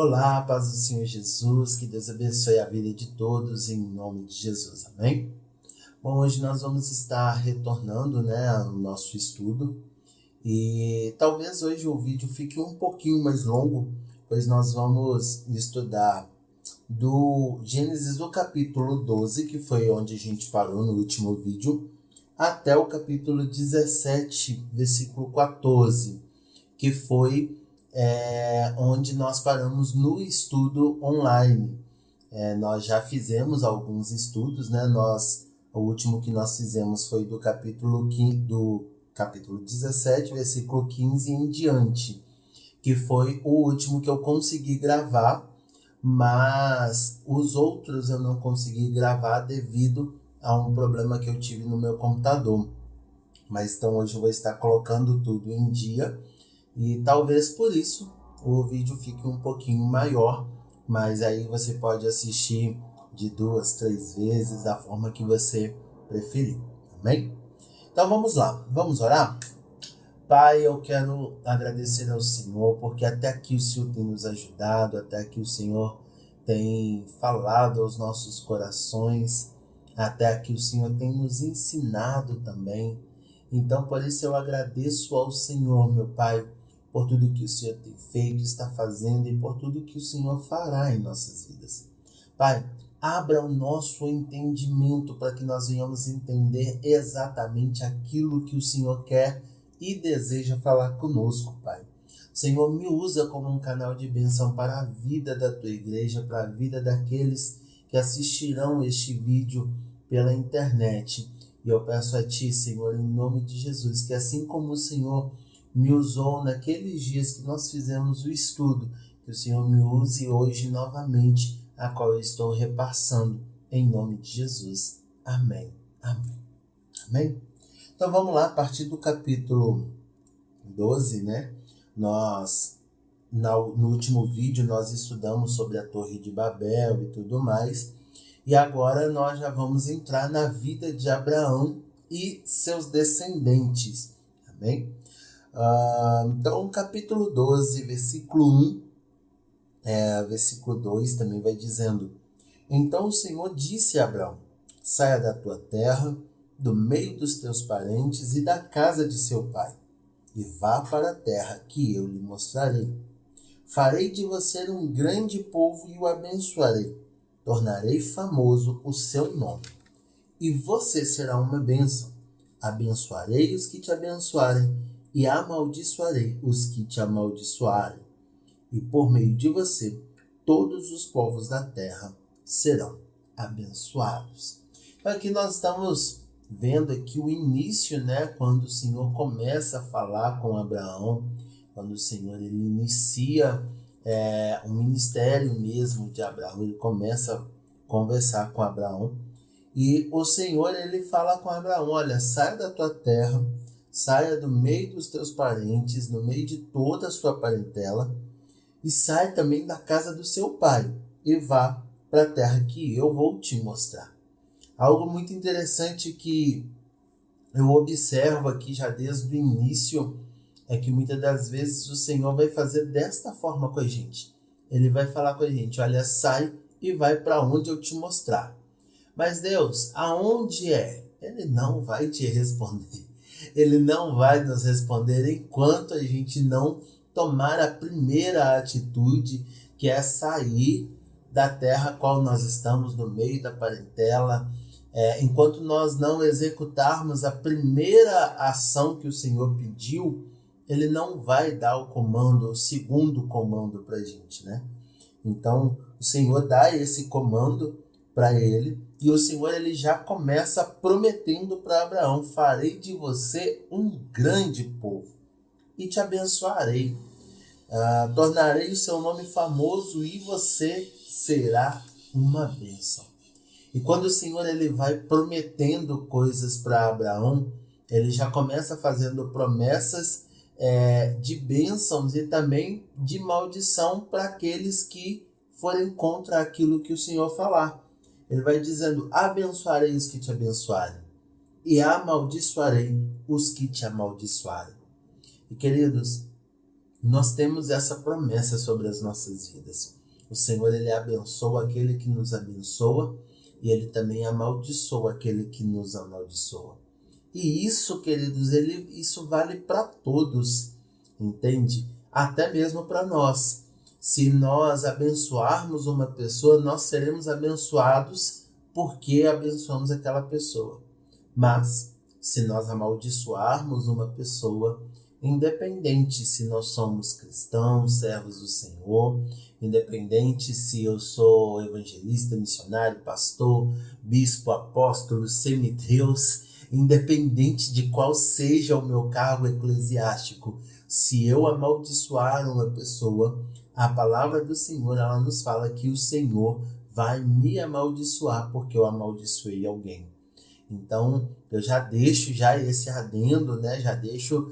Olá, paz do Senhor Jesus, que Deus abençoe a vida de todos, em nome de Jesus, amém? Bom, hoje nós vamos estar retornando, ao nosso estudo, e talvez hoje o vídeo fique um pouquinho mais longo, pois nós vamos estudar do Gênesis do capítulo 12, que foi onde a gente parou no último vídeo, até o capítulo 17, versículo 14, que foi onde nós paramos no estudo online. Nós já fizemos alguns estudos, o último que nós fizemos foi do capítulo 17, versículo 15 em diante, que foi o último que eu consegui gravar, mas os outros eu não consegui gravar devido a um problema que eu tive no meu computador. Mas então hoje eu vou estar colocando tudo em dia, e talvez por isso o vídeo fique um pouquinho maior, mas aí você pode assistir de 2, 3 vezes, da forma que você preferir, amém? Então vamos lá, vamos orar? Pai, eu quero agradecer ao Senhor, porque até aqui o Senhor tem nos ajudado, até aqui o Senhor tem falado aos nossos corações, até aqui o Senhor tem nos ensinado também. Então por isso eu agradeço ao Senhor, meu Pai, por tudo que o Senhor tem feito, está fazendo e por tudo que o Senhor fará em nossas vidas. Pai, abra o nosso entendimento para que nós venhamos entender exatamente aquilo que o Senhor quer e deseja falar conosco, Pai. Senhor, me usa como um canal de bênção para a vida da tua igreja, para a vida daqueles que assistirão este vídeo pela internet. E eu peço a Ti, Senhor, em nome de Jesus, que assim como o Senhor me usou naqueles dias que nós fizemos o estudo, que o Senhor me use hoje novamente, a qual eu estou repassando, em nome de Jesus. Amém. Amém. Amém? Então vamos lá, a partir do capítulo 12, no último vídeo nós estudamos sobre a Torre de Babel e tudo mais, e agora nós já vamos entrar na vida de Abraão e seus descendentes. Amém? Então, capítulo 12, versículo 1, versículo 2 também vai dizendo: Então o Senhor disse a Abraão: saia da tua terra, do meio dos teus parentes e da casa de seu pai, e vá para a terra que eu lhe mostrarei. Farei de você um grande povo e o abençoarei. Tornarei famoso o seu nome. E você será uma bênção. Abençoarei os que te abençoarem e amaldiçoarei os que te amaldiçoarem. E por meio de você, todos os povos da terra serão abençoados. Então aqui nós estamos vendo aqui o início, quando o Senhor começa a falar com Abraão, quando o Senhor ele inicia o ministério mesmo de Abraão, ele começa a conversar com Abraão, e o Senhor ele fala com Abraão: olha, saia da tua terra, saia do meio dos teus parentes, no meio de toda a sua parentela, e saia também da casa do seu pai, e vá para a terra que eu vou te mostrar. Algo muito interessante que eu observo aqui já desde o início é que muitas das vezes o Senhor vai fazer desta forma com a gente. Ele vai falar com a gente: olha, sai e vai para onde eu te mostrar. Mas Deus, aonde é? Ele não vai te responder. Ele não vai nos responder enquanto a gente não tomar a primeira atitude, que é sair da terra qual nós estamos, no meio da parentela. Enquanto nós não executarmos a primeira ação que o Senhor pediu, ele não vai dar o comando, o segundo comando para a gente, Então, o Senhor dá esse comando para ele, e o Senhor ele já começa prometendo para Abraão: farei de você um grande povo e te abençoarei, tornarei o seu nome famoso e você será uma bênção. E quando o Senhor ele vai prometendo coisas para Abraão, ele já começa fazendo promessas de bênçãos e também de maldição para aqueles que forem contra aquilo que o Senhor falar. Ele vai dizendo: abençoarei os que te abençoarem e amaldiçoarei os que te amaldiçoarem. E queridos, nós temos essa promessa sobre as nossas vidas. O Senhor, ele abençoa aquele que nos abençoa e ele também amaldiçoa aquele que nos amaldiçoa. E isso, queridos, isso vale para todos, entende? Até mesmo para nós. Se nós abençoarmos uma pessoa, nós seremos abençoados porque abençoamos aquela pessoa. Mas, se nós amaldiçoarmos uma pessoa, independente se nós somos cristãos, servos do Senhor, independente se eu sou evangelista, missionário, pastor, bispo, apóstolo, semideus, independente de qual seja o meu cargo eclesiástico, se eu amaldiçoar uma pessoa, a palavra do Senhor, ela nos fala que o Senhor vai me amaldiçoar porque eu amaldiçoei alguém. Então, eu já deixo esse adendo, né? Já deixo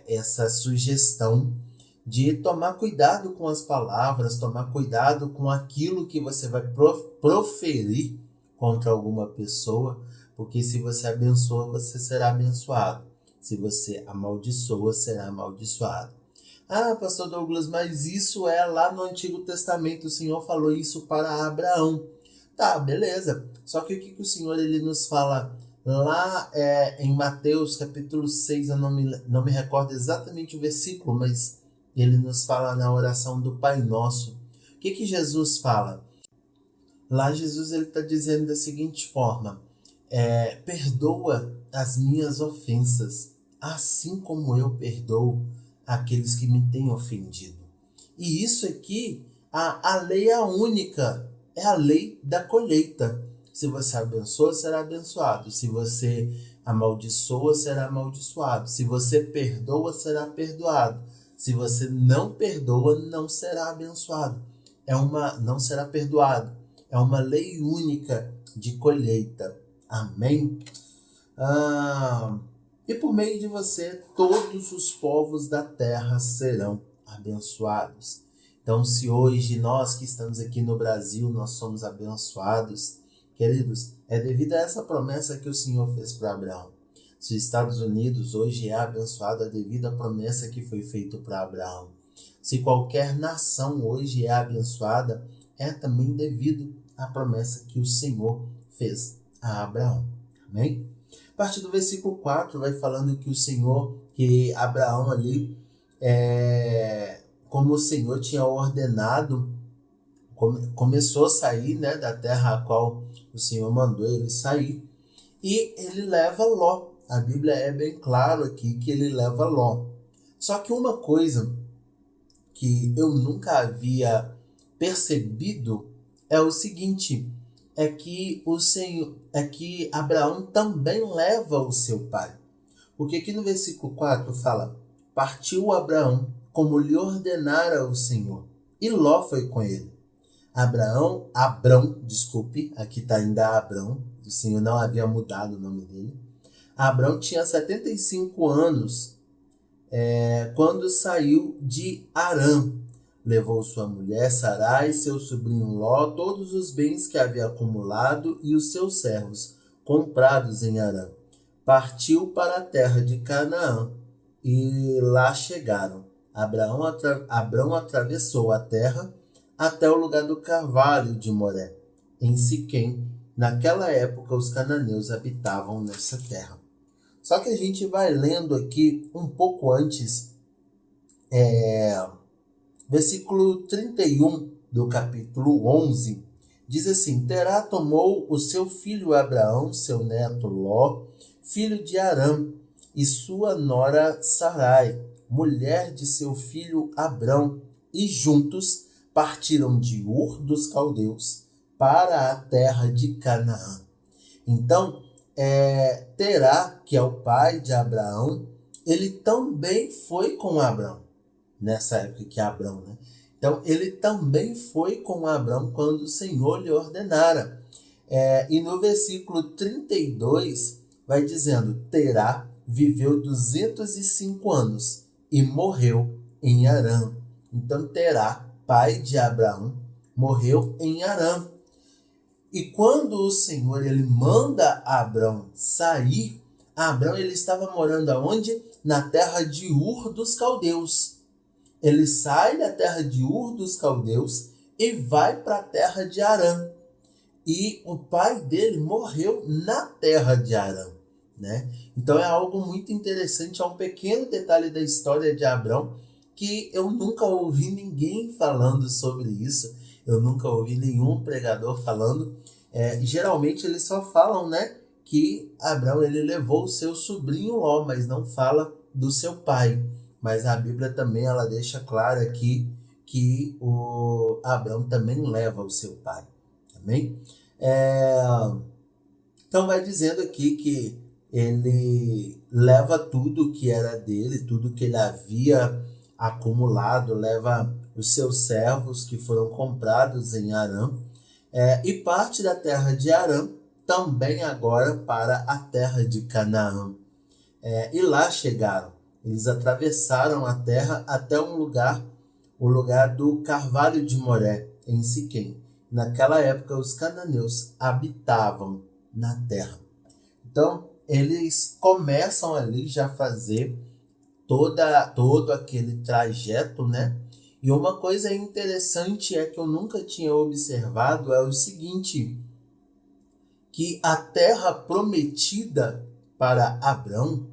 essa sugestão de tomar cuidado com as palavras, tomar cuidado com aquilo que você vai proferir contra alguma pessoa, porque se você abençoa, você será abençoado. Se você amaldiçoa, será amaldiçoado. Ah, pastor Douglas, mas isso é lá no Antigo Testamento, o Senhor falou isso para Abraão. Tá, beleza. Só que o que o Senhor ele nos fala lá em Mateus capítulo 6, eu não me recordo exatamente o versículo, mas ele nos fala na oração do Pai Nosso. O que Jesus fala? Lá Jesus ele está dizendo da seguinte forma, perdoa as minhas ofensas, assim como eu perdoo aqueles que me têm ofendido. E isso aqui, a lei é a única, é a lei da colheita. Se você abençoa, será abençoado. Se você amaldiçoa, será amaldiçoado. Se você perdoa, será perdoado. Se você não perdoa, não será abençoado. Não será perdoado. É uma lei única de colheita. Amém? E por meio de você, todos os povos da terra serão abençoados. Então, se hoje nós que estamos aqui no Brasil, nós somos abençoados, queridos, é devido a essa promessa que o Senhor fez para Abraão. Se os Estados Unidos hoje é abençoado, é devido à promessa que foi feita para Abraão. Se qualquer nação hoje é abençoada, é também devido à promessa que o Senhor fez a Abraão. Amém? A partir do versículo 4 vai falando que Abraão ali, como o Senhor tinha ordenado, começou a sair, né, da terra a qual o Senhor mandou ele sair, e ele leva Ló. A Bíblia é bem claro aqui que ele leva Ló. Só que uma coisa que eu nunca havia percebido é o seguinte, é que Abraão também leva o seu pai. Porque aqui no versículo 4 fala, partiu Abraão como lhe ordenara o Senhor, e Ló foi com ele. Abrão, aqui está ainda Abrão, o Senhor não havia mudado o nome dele. Abrão tinha 75 anos quando saiu de Harã. Levou sua mulher Sarai, seu sobrinho Ló, todos os bens que havia acumulado e os seus servos, comprados em Harã. Partiu para a terra de Canaã e lá chegaram. Abrão atravessou a terra até o lugar do carvalho de Moré, em Siquém. Naquela época, os cananeus habitavam nessa terra. Só que a gente vai lendo aqui um pouco antes, versículo 31 do capítulo 11, diz assim, Terá tomou o seu filho Abraão, seu neto Ló, filho de Harã, e sua nora Sarai, mulher de seu filho Abrão, e juntos partiram de Ur dos Caldeus para a terra de Canaã. Então, Terá, que é o pai de Abraão, ele também foi com Abrão, nessa época que Abrão, né? Então, ele também foi com Abrão quando o Senhor lhe ordenara. E no versículo 32, vai dizendo, Terá viveu 205 anos e morreu em Harã. Então, Terá, pai de Abraão, morreu em Harã. E quando o Senhor ele manda Abrão sair, Abrão ele estava morando aonde? Na terra de Ur dos Caldeus. ele sai da terra de Ur dos Caldeus e vai para a terra de Harã. E o pai dele morreu na terra de Harã, né? Então é algo muito interessante, é um pequeno detalhe da história de Abrão que eu nunca ouvi ninguém falando sobre isso, eu nunca ouvi nenhum pregador falando. Geralmente eles só falam, né, que Abrão ele levou o seu sobrinho Ló, mas não fala do seu pai. Mas a Bíblia também ela deixa claro aqui que o Abrão também leva o seu pai. Amém? Então vai dizendo aqui que ele leva tudo que era dele, tudo que ele havia acumulado, leva os seus servos que foram comprados em Harã, e parte da terra de Harã também agora para a terra de Canaã. E lá chegaram, eles atravessaram a terra até o lugar do Carvalho de Moré, em Siquém. Naquela época, os cananeus habitavam na terra. Então, eles começam ali já a fazer todo aquele trajeto, né? E uma coisa interessante que eu nunca tinha observado é o seguinte, que a terra prometida para Abrão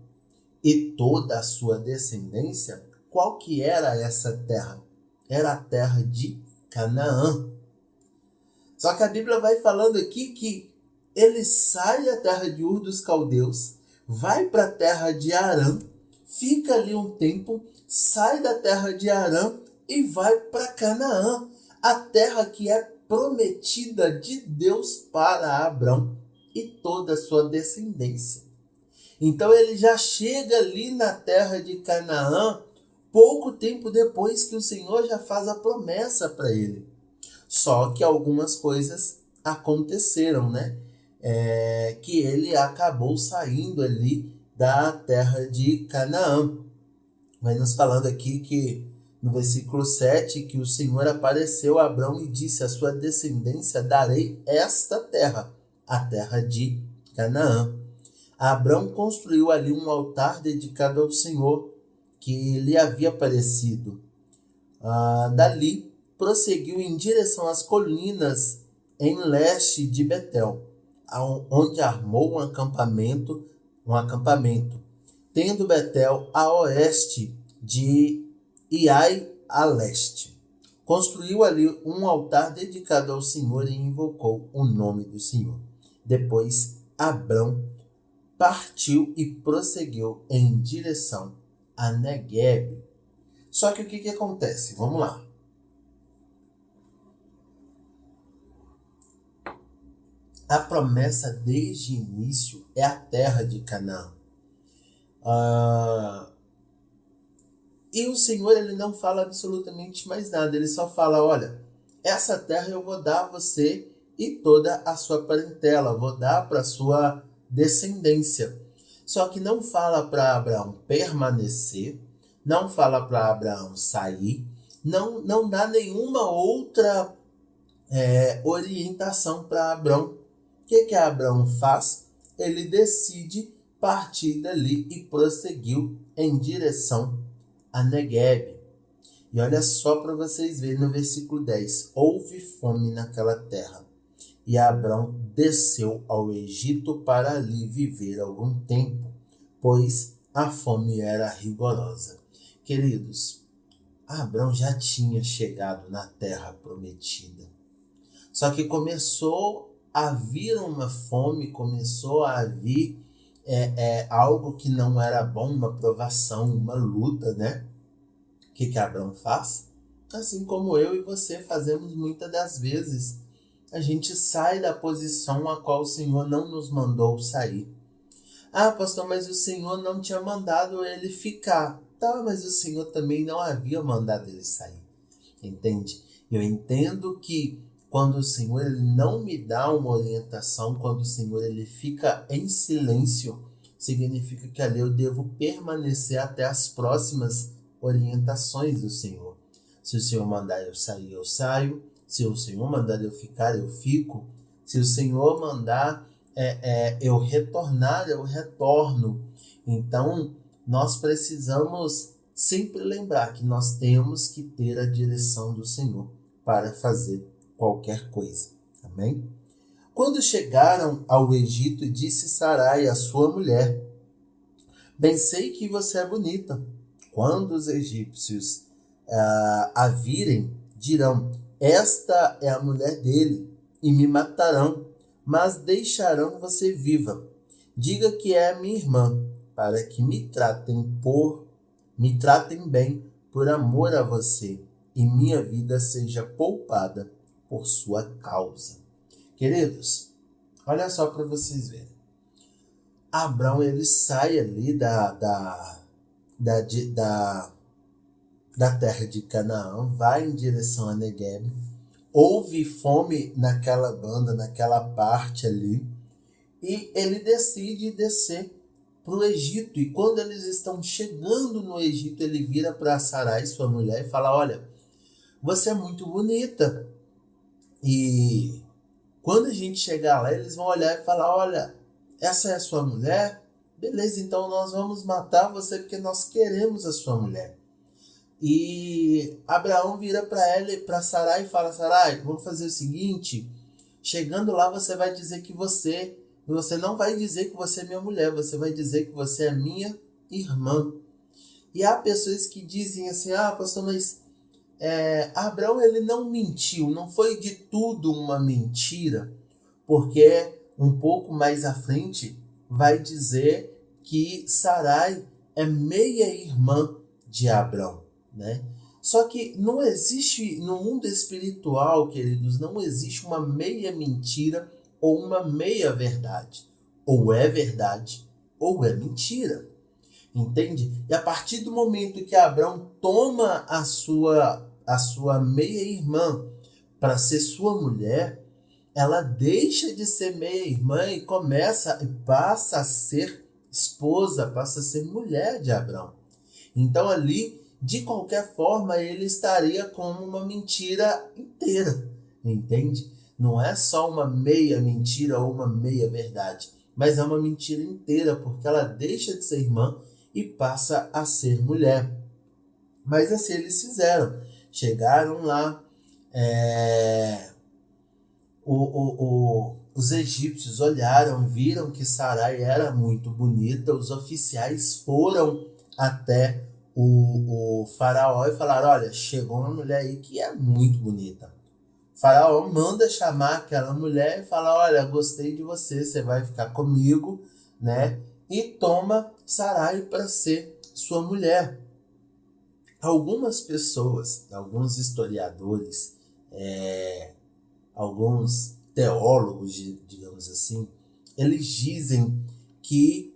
e toda a sua descendência, qual que era essa terra? Era a terra de Canaã. Só que a Bíblia vai falando aqui que ele sai da terra de Ur dos Caldeus, vai para a terra de Harã, fica ali um tempo, sai da terra de Harã e vai para Canaã, a terra que é prometida de Deus para Abrão e toda a sua descendência. Então ele já chega ali na terra de Canaã, pouco tempo depois que o Senhor já faz a promessa para ele. Só que algumas coisas aconteceram, né? Que ele acabou saindo ali da terra de Canaã. Vai nos falando aqui que no versículo 7, que o Senhor apareceu a Abrão e disse: a sua descendência darei esta terra, a terra de Canaã. Abrão construiu ali um altar dedicado ao Senhor, que lhe havia aparecido. Dali, prosseguiu em direção às colinas em leste de Betel, onde armou um acampamento, tendo Betel a oeste de Iai a leste. Construiu ali um altar dedicado ao Senhor e invocou o nome do Senhor. Depois, Abrão partiu e prosseguiu em direção a Negueb. Só que o que acontece? Vamos lá. A promessa desde o início é a terra de Canaã. E o Senhor ele não fala absolutamente mais nada. Ele só fala, olha, essa terra eu vou dar a você e toda a sua parentela. Vou dar para a sua descendência. Só que não fala para Abraão permanecer. Não fala para Abraão sair. Não dá nenhuma outra orientação para Abraão. O que Abraão faz? Ele decide partir dali e prosseguiu em direção a Negueb. E olha só para vocês verem no versículo 10. Houve fome naquela terra, e Abrão desceu ao Egito para ali viver algum tempo, pois a fome era rigorosa. Queridos, Abrão já tinha chegado na terra prometida. Só que começou a vir uma fome, começou a vir algo que não era bom, uma provação, uma luta, né? O que Abrão faz? Assim como eu e você fazemos muitas das vezes. A gente sai da posição a qual o Senhor não nos mandou sair. Pastor, mas o Senhor não tinha mandado ele ficar. Tá, mas o Senhor também não havia mandado ele sair. Entende? Eu entendo que quando o Senhor ele não me dá uma orientação, quando o Senhor ele fica em silêncio, significa que ali eu devo permanecer até as próximas orientações do Senhor. Se o Senhor mandar eu sair, eu saio. Se o Senhor mandar eu ficar, eu fico. Se o Senhor mandar eu retornar, eu retorno. Então, nós precisamos sempre lembrar que nós temos que ter a direção do Senhor para fazer qualquer coisa. Amém? Quando chegaram ao Egito, disse Sarai à sua mulher: bem sei que você é bonita. Quando os egípcios a virem, dirão: esta é a mulher dele, e me matarão, mas deixarão você viva. Diga que é minha irmã, para que me tratem bem por amor a você, e minha vida seja poupada por sua causa. Queridos, olha só para vocês verem. Abrão, ele sai ali da terra de Canaã, vai em direção a Negueb, houve fome naquela banda, naquela parte ali, e ele decide descer para o Egito. E quando eles estão chegando no Egito, ele vira para Sarai, sua mulher, e fala: olha, você é muito bonita, e quando a gente chegar lá, eles vão olhar e falar: olha, essa é a sua mulher? Beleza, então nós vamos matar você porque nós queremos a sua mulher. E Abraão vira para ela, para Sarai, e fala: Sarai, vamos fazer o seguinte, chegando lá você vai dizer que você não vai dizer que você é minha mulher, você vai dizer que você é minha irmã. E há pessoas que dizem assim: pastor, mas Abraão ele não mentiu, não foi de tudo uma mentira, porque um pouco mais à frente vai dizer que Sarai é meia-irmã de Abrão, né? Só que não existe, no mundo espiritual, queridos, não existe uma meia mentira ou uma meia verdade. Ou é verdade ou é mentira. Entende? E a partir do momento que Abrão toma a sua meia-irmã para ser sua mulher, ela deixa de ser meia-irmã e passa a ser esposa, passa a ser mulher de Abrão. Então ali, de qualquer forma, ele estaria como uma mentira inteira, entende? Não é só uma meia mentira ou uma meia verdade, mas é uma mentira inteira, porque ela deixa de ser irmã e passa a ser mulher. Mas assim eles fizeram. Chegaram lá, os egípcios olharam, viram que Sarai era muito bonita, os oficiais foram até o faraó e falaram: olha, chegou uma mulher aí que é muito bonita. O faraó manda chamar aquela mulher e fala: olha, gostei de você, você vai ficar comigo, né? E toma Sarai para ser sua mulher. Algumas pessoas, alguns historiadores, alguns teólogos, digamos assim, eles dizem que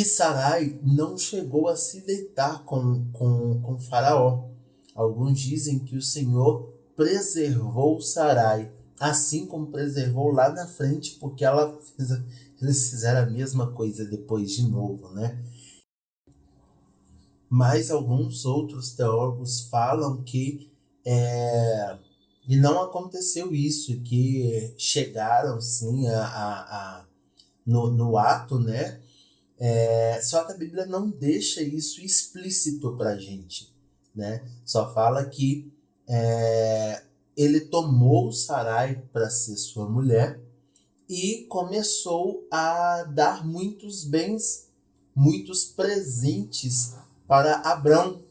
Sarai não chegou a se deitar com Faraó. Alguns dizem que o Senhor preservou Sarai, assim como preservou lá na frente, porque eles fizeram a mesma coisa depois de novo, né? Mas alguns outros teólogos falam que e não aconteceu isso, que chegaram sim no ato, né? Só que a Bíblia não deixa isso explícito para a gente, né? Só fala que ele tomou Sarai para ser sua mulher e começou a dar muitos bens, muitos presentes para Abrão,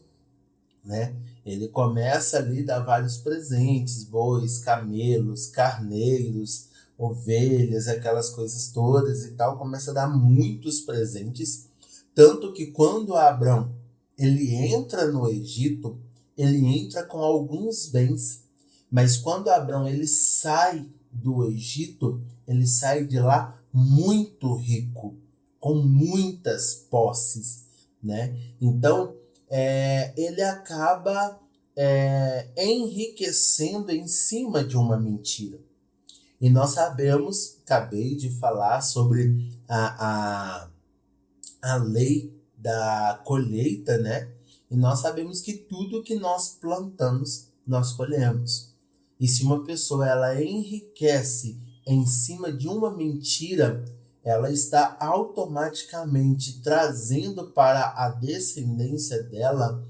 né? Ele começa ali a dar vários presentes, bois, camelos, carneiros, ovelhas, aquelas coisas todas e tal, começa a dar muitos presentes, tanto que quando Abrão ele entra no Egito, ele entra com alguns bens, mas quando Abrão ele sai do Egito, ele sai de lá muito rico, com muitas posses, né? Então, ele acaba enriquecendo em cima de uma mentira. E nós sabemos, acabei de falar sobre a lei da colheita, né? E nós sabemos que tudo que nós plantamos, nós colhemos. E se uma pessoa ela enriquece em cima de uma mentira, ela está automaticamente trazendo para a descendência dela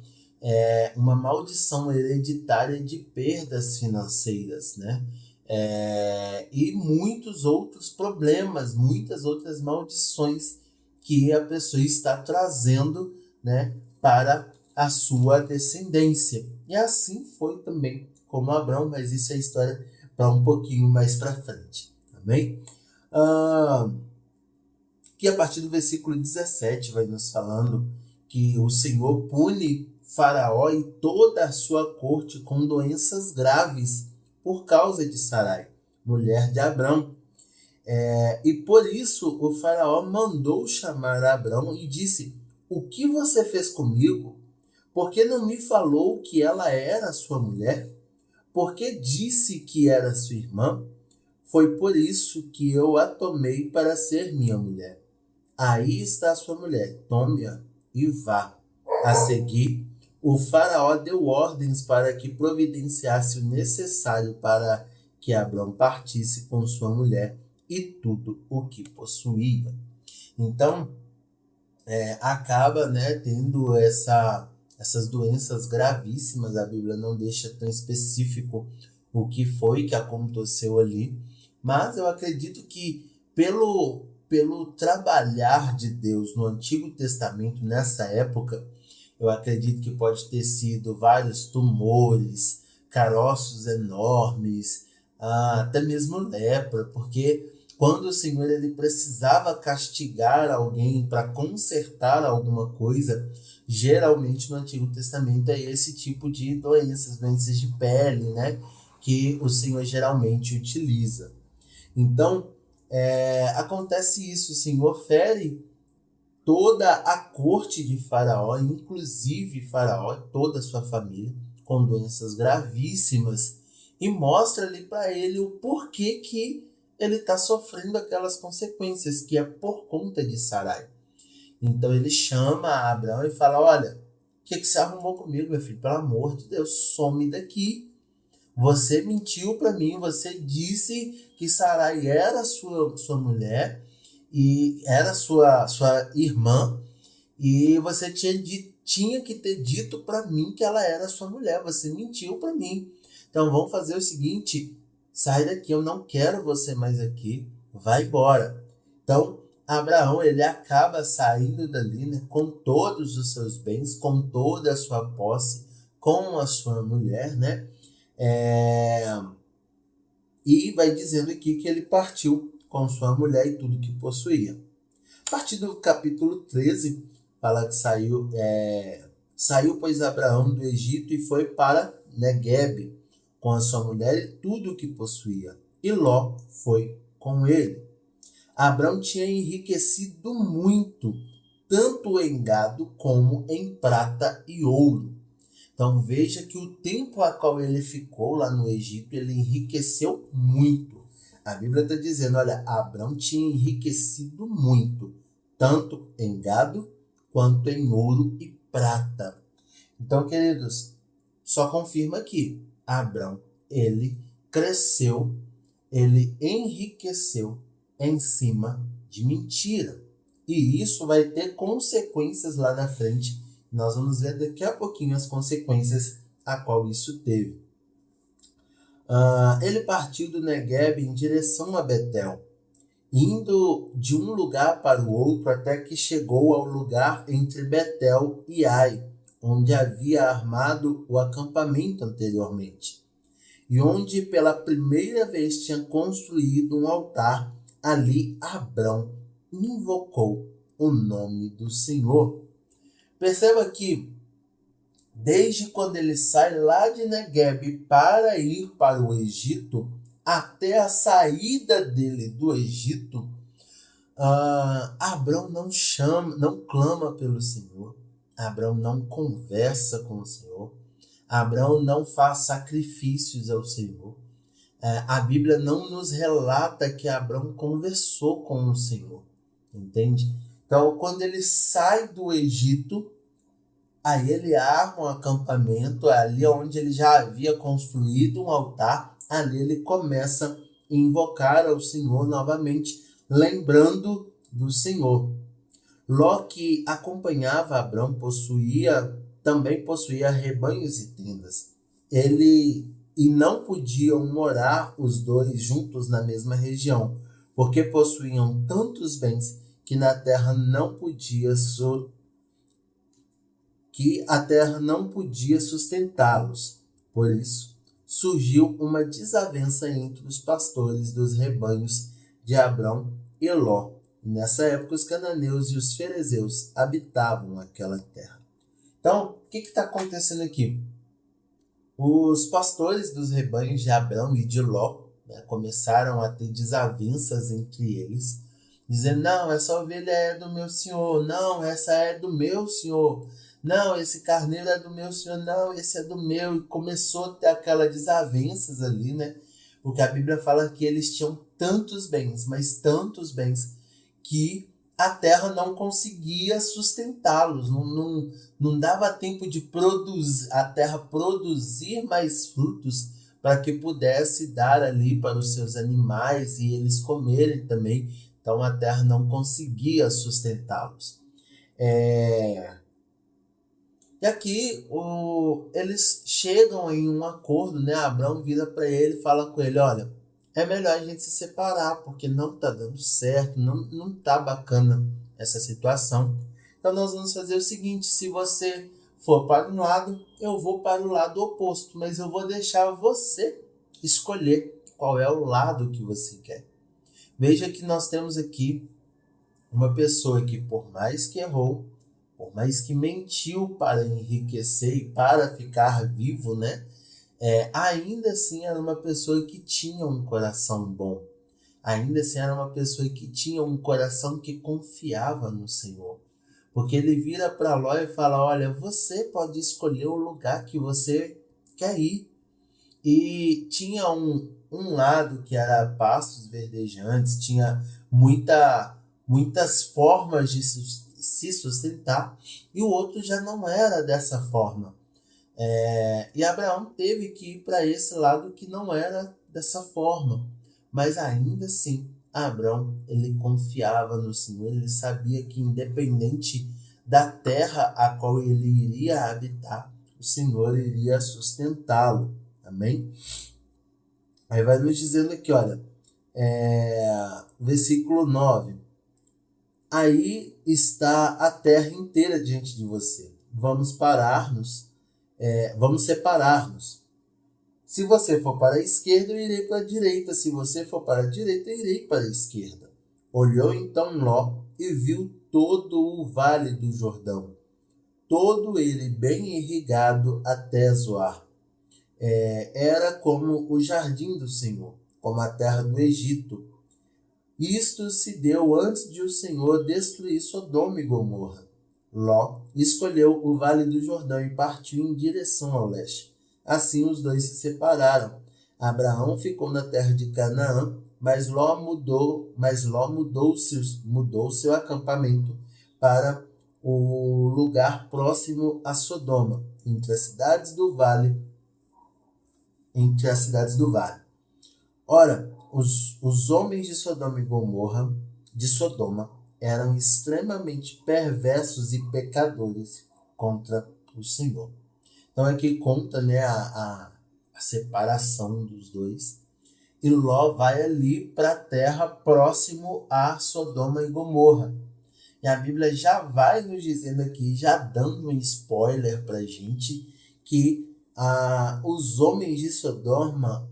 uma maldição hereditária de perdas financeiras, né? E muitos outros problemas, muitas outras maldições que a pessoa está trazendo, né, para a sua descendência. E assim foi também como Abraão, mas isso é história para um pouquinho mais para frente, amém? Que a partir do versículo 17 vai nos falando que o Senhor pune Faraó e toda a sua corte com doenças graves por causa de Sarai, mulher de Abrão. E por isso o Faraó mandou chamar Abrão e disse: o que você fez comigo? Por que não me falou que ela era sua mulher? Por que disse que era sua irmã? Foi por isso que eu a tomei para ser minha mulher. Aí está sua mulher, tome-a e vá. A seguir, o Faraó deu ordens para que providenciasse o necessário para que Abrão partisse com sua mulher e tudo o que possuía. Então, acaba, né, tendo essas doenças gravíssimas. A Bíblia não deixa tão específico o que foi que aconteceu ali, mas eu acredito que pelo trabalhar de Deus no Antigo Testamento nessa época, eu acredito que pode ter sido vários tumores, caroços enormes, até mesmo lepra, porque quando o Senhor ele precisava castigar alguém para consertar alguma coisa, geralmente no Antigo Testamento é esse tipo de doenças de pele, né, que o Senhor geralmente utiliza. Então, acontece isso, o Senhor fere toda a corte de Faraó, inclusive Faraó, toda a sua família, com doenças gravíssimas, e mostra ali para ele o porquê que ele está sofrendo aquelas consequências, que é por conta de Sarai. Então ele chama Abraão e fala: olha, o que você arrumou comigo, meu filho? Pelo amor de Deus, some daqui. Você mentiu para mim, você disse que Sarai era sua mulher e era sua irmã, e você tinha que ter dito para mim que ela era sua mulher. Você mentiu para mim. Então vamos fazer o seguinte: sai daqui, eu não quero você mais aqui, vai embora. Então Abraão ele acaba saindo dali, né, com todos os seus bens, com toda a sua posse, com a sua mulher, né? E vai dizendo aqui que ele partiu com sua mulher e tudo que possuía. A partir do capítulo 13, fala que saiu, pois, Abraão do Egito e foi para Neguebe com a sua mulher e tudo o que possuía. E Ló foi com ele. Abraão tinha enriquecido muito, tanto em gado como em prata e ouro. Então veja que o tempo a qual ele ficou lá no Egito, ele enriqueceu muito. A Bíblia está dizendo, olha, Abraão tinha enriquecido muito, tanto em gado quanto em ouro e prata. Então, queridos, só confirma aqui, Abraão, ele cresceu, ele enriqueceu em cima de mentira. E isso vai ter consequências lá na frente. Nós vamos ver daqui a pouquinho as consequências a qual isso teve. Ele partiu do Neguebe em direção a Betel, indo de um lugar para o outro até que chegou ao lugar entre Betel e Ai, onde havia armado o acampamento anteriormente, e onde pela primeira vez tinha construído um altar. Ali Abrão invocou o nome do Senhor. Perceba que, desde quando ele sai lá de Neguebe para ir para o Egito, até a saída dele do Egito, Abrão não clama pelo Senhor. Abrão não conversa com o Senhor. Abrão não faz sacrifícios ao Senhor. A Bíblia não nos relata que Abrão conversou com o Senhor, entende? Então, quando ele sai do Egito, aí ele arma um acampamento, ali onde ele já havia construído um altar, ali ele começa a invocar ao Senhor novamente, lembrando do Senhor. Ló, que acompanhava Abrão, também possuía rebanhos e tendas. E não podiam morar os dois juntos na mesma região, porque possuíam tantos bens que a terra não podia sustentá-los. Por isso, surgiu uma desavença entre os pastores dos rebanhos de Abrão e Ló. E nessa época, os cananeus e os ferezeus habitavam aquela terra. Então, o que está acontecendo aqui? Os pastores dos rebanhos de Abrão e de Ló, né, começaram a ter desavenças entre eles, dizendo: não, essa ovelha é do meu senhor, não, essa é do meu senhor, não, esse carneiro é do meu senhor, não, esse é do meu. E começou a ter aquelas desavenças ali, né? Porque a Bíblia fala que eles tinham tantos bens, mas tantos bens, que a terra não conseguia sustentá-los, não dava tempo de a terra produzir mais frutos para que pudesse dar ali para os seus animais e eles comerem também. Então a terra não conseguia sustentá-los. E aqui eles chegam em um acordo, né? Abrão vira para ele e fala com ele: olha, é melhor a gente se separar, porque não está dando certo, não está bacana essa situação. Então nós vamos fazer o seguinte: se você for para um lado, eu vou para o lado oposto, mas eu vou deixar você escolher qual é o lado que você quer. Veja que nós temos aqui uma pessoa que, por mais que errou, por mais que mentiu para enriquecer e para ficar vivo, né? Ainda assim era uma pessoa que tinha um coração bom. Ainda assim era uma pessoa que tinha um coração que confiava no Senhor. Porque ele vira para Ló e fala: olha, você pode escolher o lugar que você quer ir. E tinha um lado que era pastos verdejantes, tinha muitas formas de se sustentar, e o outro já não era dessa forma. E Abraão teve que ir para esse lado que não era dessa forma. Mas ainda assim, Abraão, ele confiava no Senhor, ele sabia que independente da terra a qual ele iria habitar, o Senhor iria sustentá-lo. Amém? Aí vai nos dizendo aqui, olha, versículo 9. Aí está a terra inteira diante de você. Vamos separar-nos. Se você for para a esquerda, eu irei para a direita. Se você for para a direita, eu irei para a esquerda. Olhou então Ló e viu todo o vale do Jordão, todo ele bem irrigado até Zoar. Era como o jardim do Senhor, como a terra do Egito. Isto se deu antes de o Senhor destruir Sodoma e Gomorra. Ló escolheu o vale do Jordão e partiu em direção ao leste. Assim os dois se separaram. Abraão ficou na terra de Canaã, mas Ló mudou seu acampamento para o lugar próximo a Sodoma, entre as cidades do vale. Ora, os homens de Sodoma e Gomorra, de Sodoma, eram extremamente perversos e pecadores contra o Senhor. Então aqui conta, né, a separação dos dois. E Ló vai ali para a terra próximo a Sodoma e Gomorra. E a Bíblia já vai nos dizendo aqui, já dando um spoiler para a gente, que os homens de Sodoma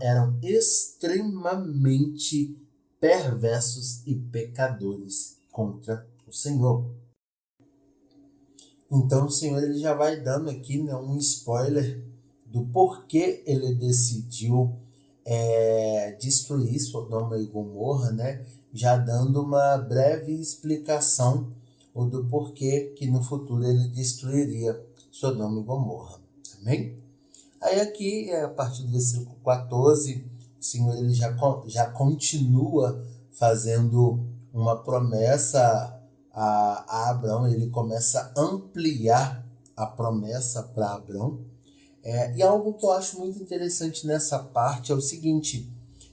eram extremamente perversos e pecadores contra o Senhor. Então o Senhor ele já vai dando aqui, né, um spoiler do porquê ele decidiu destruir Sodoma e Gomorra, né, já dando uma breve explicação do porquê que no futuro ele destruiria Sodoma e Gomorra. Amém? Aí aqui, a partir do versículo 14, o Senhor ele já continua fazendo uma promessa a Abrão. Ele começa a ampliar a promessa para Abrão. E algo que eu acho muito interessante nessa parte é o seguinte: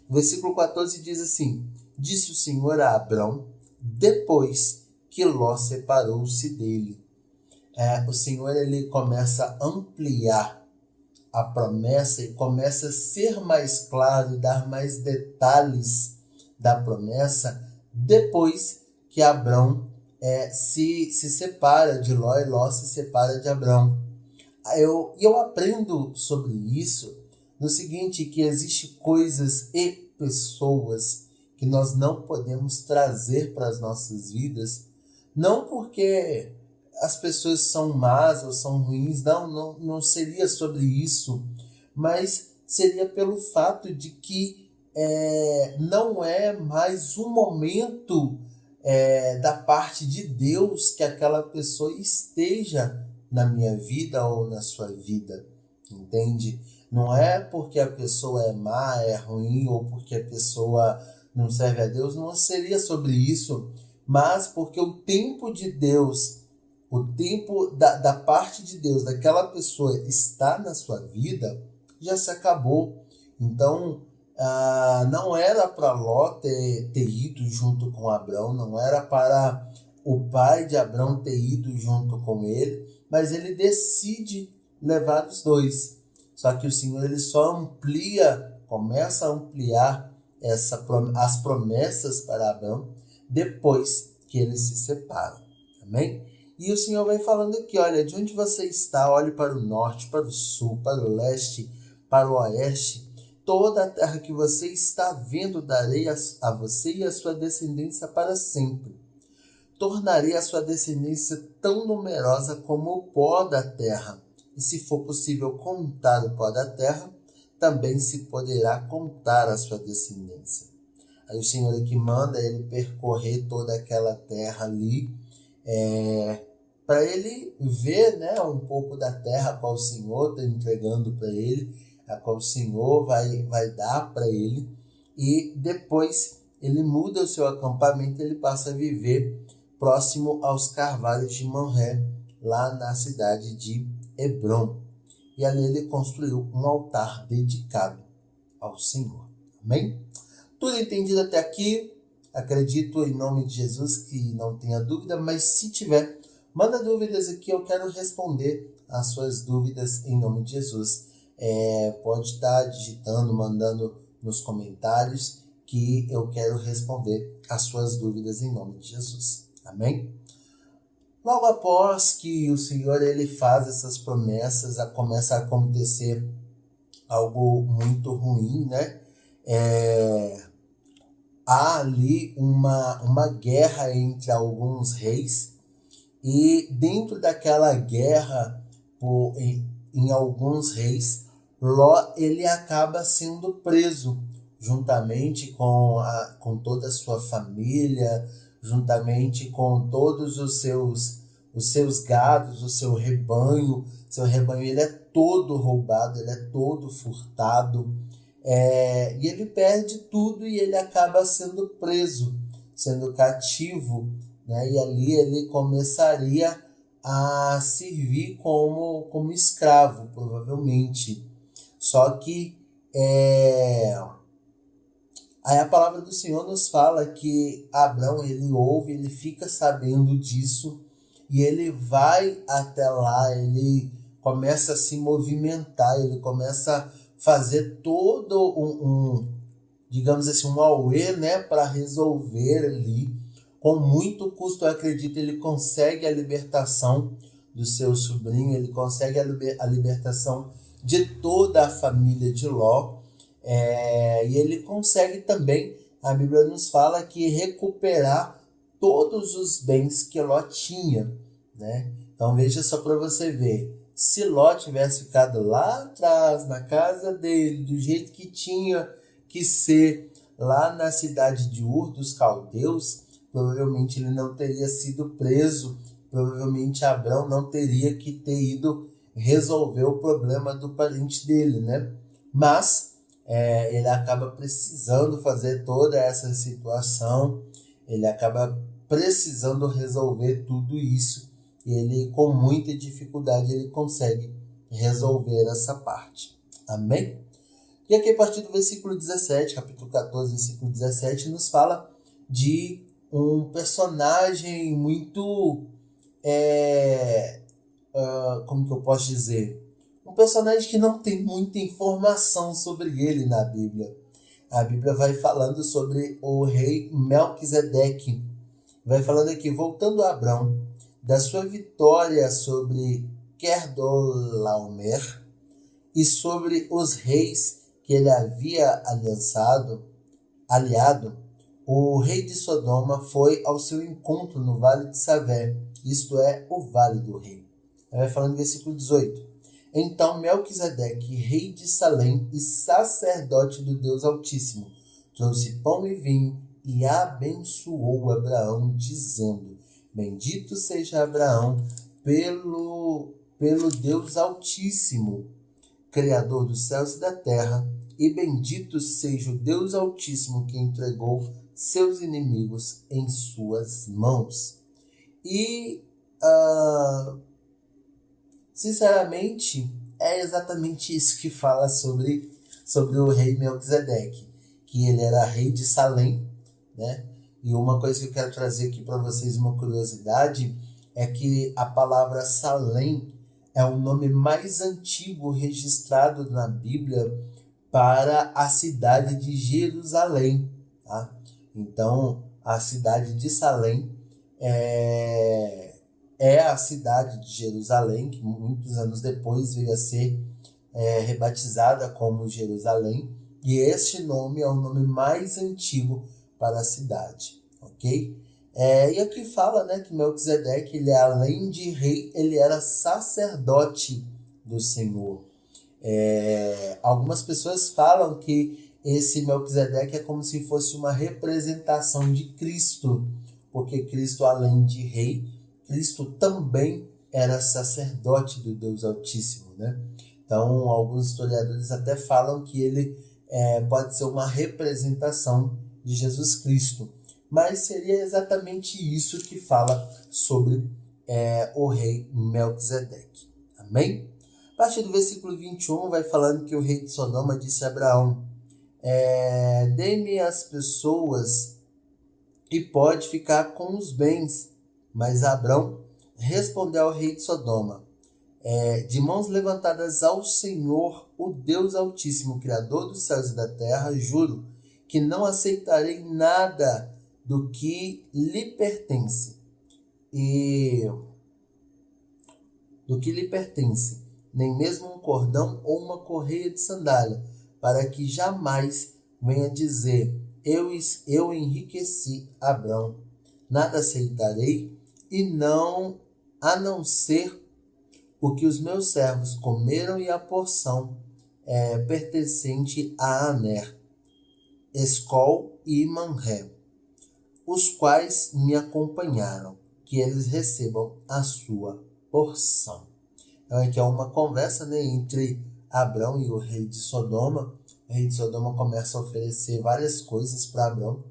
o versículo 14 diz assim: disse o Senhor a Abrão, depois que Ló separou-se dele. O Senhor ele começa a ampliar a promessa e começa a ser mais claro e dar mais detalhes da promessa depois que Abrão se separa de Ló e Ló se separa de Abrão. Eu aprendo sobre isso no seguinte, que existem coisas e pessoas que nós não podemos trazer para as nossas vidas, não porque as pessoas são más ou são ruins, não seria sobre isso, mas seria pelo fato de que não é mais um momento da parte de Deus que aquela pessoa esteja na minha vida ou na sua vida, entende? Não é porque a pessoa é má, é ruim, ou porque a pessoa não serve a Deus, não seria sobre isso, mas porque o tempo de Deus, o tempo da parte de Deus, daquela pessoa está na sua vida, já se acabou. Então, não era para Ló ter ido junto com Abrão, não era para o pai de Abrão ter ido junto com ele, mas ele decide levar os dois. Só que o Senhor ele só começa a ampliar as promessas para Abrão depois que eles se separam. Amém? E o Senhor vai falando aqui, olha, de onde você está, olhe para o norte, para o sul, para o leste, para o oeste, toda a terra que você está vendo darei a você e a sua descendência para sempre. Tornarei a sua descendência tão numerosa como o pó da terra. E se for possível contar o pó da terra, também se poderá contar a sua descendência. Aí o Senhor aqui manda ele percorrer toda aquela terra ali, para ele ver, né, um pouco da terra a qual o Senhor está entregando para ele, a qual o Senhor vai dar para ele, e depois ele muda o seu acampamento, ele passa a viver próximo aos carvalhos de Mamré, lá na cidade de Hebrom. E ali ele construiu um altar dedicado ao Senhor. Amém? Tudo entendido até aqui? Acredito em nome de Jesus que não tenha dúvida, mas se tiver, manda dúvidas aqui, eu quero responder as suas dúvidas em nome de Jesus. Pode estar digitando, mandando nos comentários que eu quero responder as suas dúvidas em nome de Jesus. Amém? Logo após que o Senhor ele faz essas promessas, começa a acontecer algo muito ruim, né? Há ali uma guerra entre alguns reis, e dentro daquela guerra em alguns reis, Ló ele acaba sendo preso, juntamente com toda a sua família, juntamente com todos os seus gados, o seu rebanho. Seu rebanho ele é todo roubado, ele é todo furtado, e ele perde tudo e ele acaba sendo preso, sendo cativo, né? E ali ele começaria a servir como escravo, provavelmente. Só que aí a palavra do Senhor nos fala que Abrão, ele ouve, ele fica sabendo disso, e ele vai até lá, ele começa a se movimentar, ele começa a fazer todo digamos assim, um auê, né, para resolver ali. Com muito custo, eu acredito, ele consegue a libertação do seu sobrinho, ele consegue a libertação de toda a família de Ló, e ele consegue também, a Bíblia nos fala que recuperar todos os bens que Ló tinha, né? Então veja só para você ver, se Ló tivesse ficado lá atrás, na casa dele, do jeito que tinha que ser, lá na cidade de Ur dos Caldeus, provavelmente ele não teria sido preso, provavelmente Abrão não teria que ter ido resolver o problema do parente dele, né? Mas ele acaba precisando fazer toda essa situação, ele acaba precisando resolver tudo isso, e ele, com muita dificuldade, ele consegue resolver essa parte. Amém? E aqui a partir do versículo 17, capítulo 14, versículo 17, nos fala de um personagem muito, como que eu posso dizer? Um personagem que não tem muita informação sobre ele na Bíblia. A Bíblia vai falando sobre o rei Melquisedeque. Vai falando aqui, voltando a Abrão, da sua vitória sobre Querdolaomer e sobre os reis que ele havia aliado, o rei de Sodoma foi ao seu encontro no vale de Savé, isto é, o vale do rei. Ele vai falando no versículo 18. Então Melquisedeque, rei de Salém e sacerdote do Deus Altíssimo, trouxe pão e vinho e abençoou Abraão, dizendo: Bendito seja Abraão pelo Deus Altíssimo, Criador dos céus e da terra, e bendito seja o Deus Altíssimo que entregou seus inimigos em suas mãos. E, sinceramente, é exatamente isso que fala sobre o rei Melquisedeque, que ele era rei de Salém, né? E uma coisa que eu quero trazer aqui para vocês, uma curiosidade, é que a palavra Salém é o nome mais antigo registrado na Bíblia para a cidade de Jerusalém. Tá? Então, a cidade de Salém é a cidade de Jerusalém, que muitos anos depois veio a ser rebatizada como Jerusalém. E este nome é o nome mais antigo para a cidade, ok? E aqui fala, né, que Melquisedeque, ele, além de rei, ele era sacerdote do Senhor. Algumas pessoas falam que esse Melquisedeque é como se fosse uma representação de Cristo, porque Cristo, além de rei, Cristo também era sacerdote do Deus Altíssimo, né? Então, alguns historiadores até falam que ele pode ser uma representação de Jesus Cristo. Mas seria exatamente isso que fala sobre o rei Melquisedeque. Amém? A partir do versículo 21 vai falando que o rei de Sodoma disse a Abraão: dê-me as pessoas e pode ficar com os bens. Mas Abrão respondeu ao rei de Sodoma: de mãos levantadas ao Senhor, o Deus Altíssimo, Criador dos céus e da terra, juro que não aceitarei nada do que lhe pertence, nem mesmo um cordão ou uma correia de sandália, para que jamais venha dizer: eu enriqueci Abrão. Nada aceitarei, a não ser o que os meus servos comeram e a porção pertencente a Aner, Escol e Manré, os quais me acompanharam, que eles recebam a sua porção. Então aqui é uma conversa, né, entre Abrão e o rei de Sodoma. O rei de Sodoma começa a oferecer várias coisas para Abrão.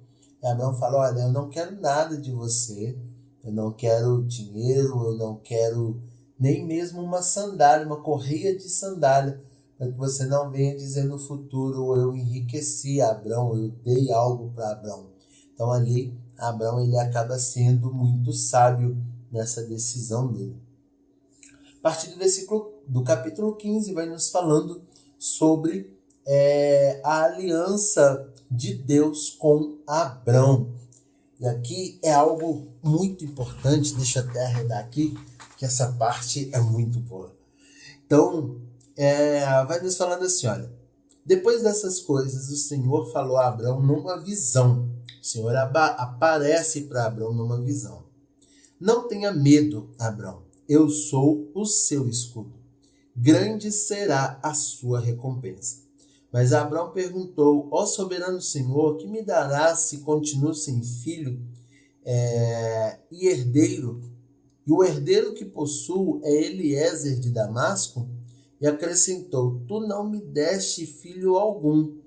E Abrão fala: olha, eu não quero nada de você, eu não quero dinheiro, eu não quero nem mesmo uma sandália, uma correia de sandália, para que você não venha dizer no futuro: eu enriqueci Abrão, eu dei algo para Abrão. Então ali Abrão, ele acaba sendo muito sábio nessa decisão dele. A partir do capítulo 15 vai nos falando sobre a aliança de Deus com Abrão. E aqui é algo muito importante, deixa eu até arredar aqui, que essa parte é muito boa. Então, vai nos falando assim, olha: depois dessas coisas, o Senhor falou a Abrão numa visão. O Senhor aparece para Abrão numa visão. Não tenha medo, Abrão, eu sou o seu escudo. Grande será a sua recompensa. Mas Abrão perguntou: ó soberano Senhor, que me darás se continuo sem filho e herdeiro? E o herdeiro que possuo é Eliezer de Damasco? E acrescentou: tu não me deste filho algum.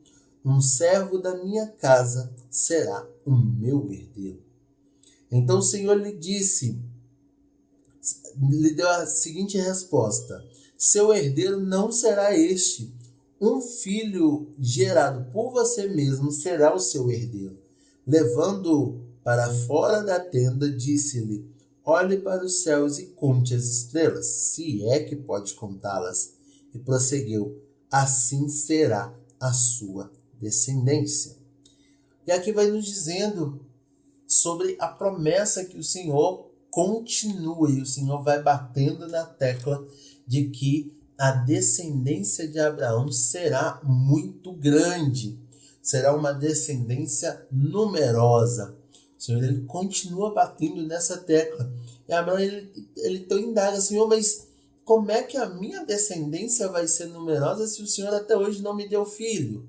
Um servo da minha casa será o meu herdeiro. Então o Senhor lhe deu a seguinte resposta: seu herdeiro não será este. Um filho gerado por você mesmo será o seu herdeiro. Levando para fora da tenda, disse-lhe: olhe para os céus e conte as estrelas, se é que pode contá-las. E prosseguiu: assim será a sua descendência. E aqui vai nos dizendo sobre a promessa que o Senhor continua, e o Senhor vai batendo na tecla de que a descendência de Abraão será muito grande, será uma descendência numerosa. O Senhor ele continua batendo nessa tecla. E Abraão ele então indaga: Senhor, mas como é que a minha descendência vai ser numerosa se o Senhor até hoje não me deu filho?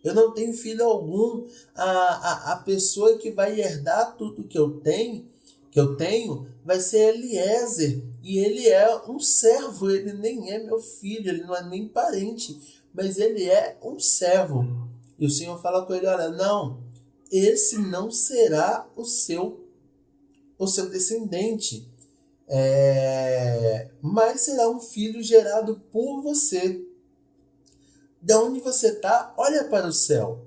Eu não tenho filho algum. A pessoa que vai herdar tudo que eu tenho, vai ser Eliezer. E ele é um servo, ele nem é meu filho, ele não é nem parente, mas ele é um servo. E o Senhor fala com ele: olha, não, esse não será o seu descendente, mas será um filho gerado por você. De onde você está, olha para o céu.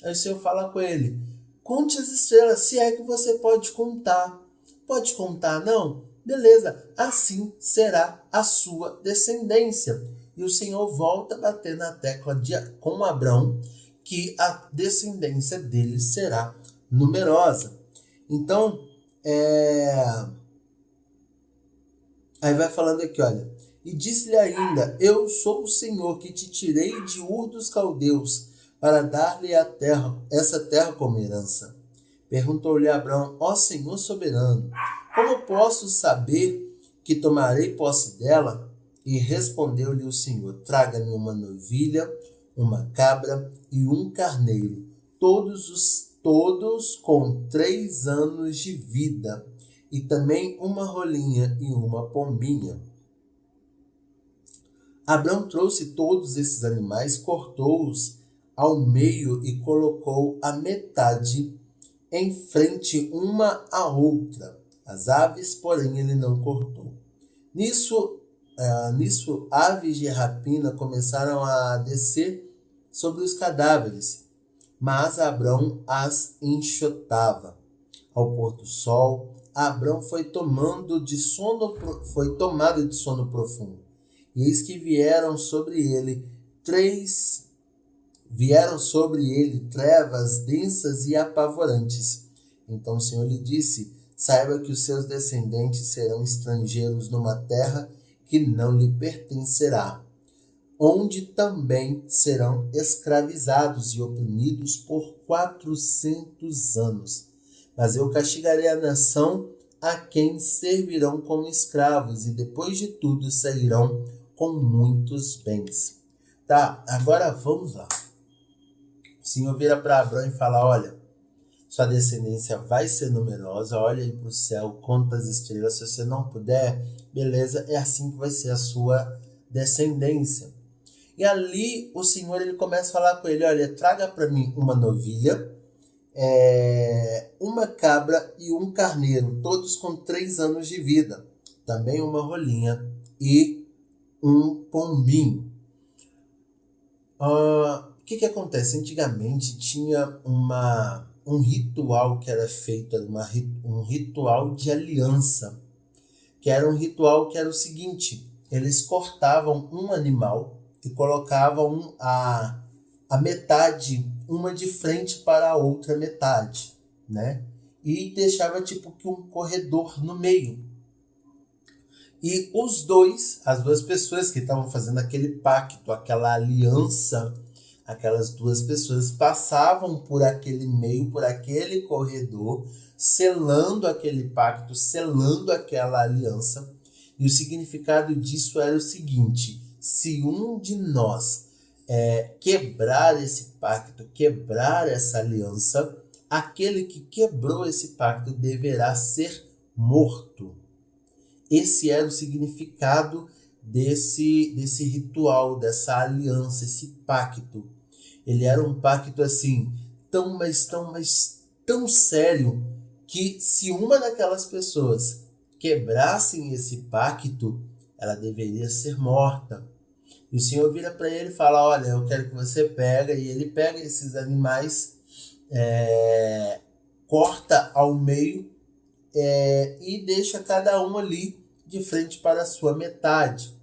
Aí o Senhor fala com ele: conte as estrelas, se é que você pode contar. Pode contar, não? Beleza, assim será a sua descendência. E o Senhor volta a bater na tecla com Abraão que a descendência dele será numerosa. Então, aí vai falando aqui, olha: e disse-lhe ainda: eu sou o Senhor que te tirei de Ur dos Caldeus para dar-lhe essa terra como herança. Perguntou-lhe Abraão: ó Senhor soberano, como posso saber que tomarei posse dela? E respondeu-lhe o Senhor: traga-me uma novilha, uma cabra e um carneiro, todos com 3 anos de vida, e também uma rolinha e uma pombinha. Abraão trouxe todos esses animais, cortou-os ao meio e colocou a metade em frente uma à outra. As aves, porém, ele não cortou. Nisso, aves de rapina começaram a descer sobre os cadáveres, mas Abraão as enxotava. Ao pôr do sol, Abraão foi tomado de sono profundo. E eis que vieram sobre ele trevas densas e apavorantes. Então o Senhor lhe disse: saiba que os seus descendentes serão estrangeiros numa terra que não lhe pertencerá, onde também serão escravizados e oprimidos por 400 anos. Mas eu castigarei a nação a quem servirão como escravos, e depois de tudo sairão com muitos bens. Tá, agora vamos lá. O Senhor vira para Abraão e fala: olha, sua descendência vai ser numerosa, olha aí para o céu, conta as estrelas. Se você não puder, beleza, é assim que vai ser a sua descendência. E ali o Senhor ele começa a falar com ele: olha, traga para mim uma novilha, uma cabra e um carneiro, todos com 3 anos de vida, também uma rolinha e um pombinho. O que acontece? Antigamente tinha um ritual que era feito, um ritual de aliança, que era um ritual que era o seguinte: eles cortavam um animal e colocavam a metade, uma de frente para a outra metade, né? E deixava tipo que um corredor no meio. E as duas pessoas que estavam fazendo aquele pacto, aquela aliança, aquelas duas pessoas passavam por aquele meio, por aquele corredor, selando aquele pacto, selando aquela aliança. E o significado disso era o seguinte: se um de nós quebrar esse pacto, quebrar essa aliança, aquele que quebrou esse pacto deverá ser morto. Esse era o significado desse ritual, dessa aliança, esse pacto. Ele era um pacto assim, tão sério, que se uma daquelas pessoas quebrassem esse pacto, ela deveria ser morta. E o Senhor vira para ele e fala: olha, eu quero que você pegue, e ele pega esses animais, corta ao meio e deixa cada um ali de frente para a sua metade.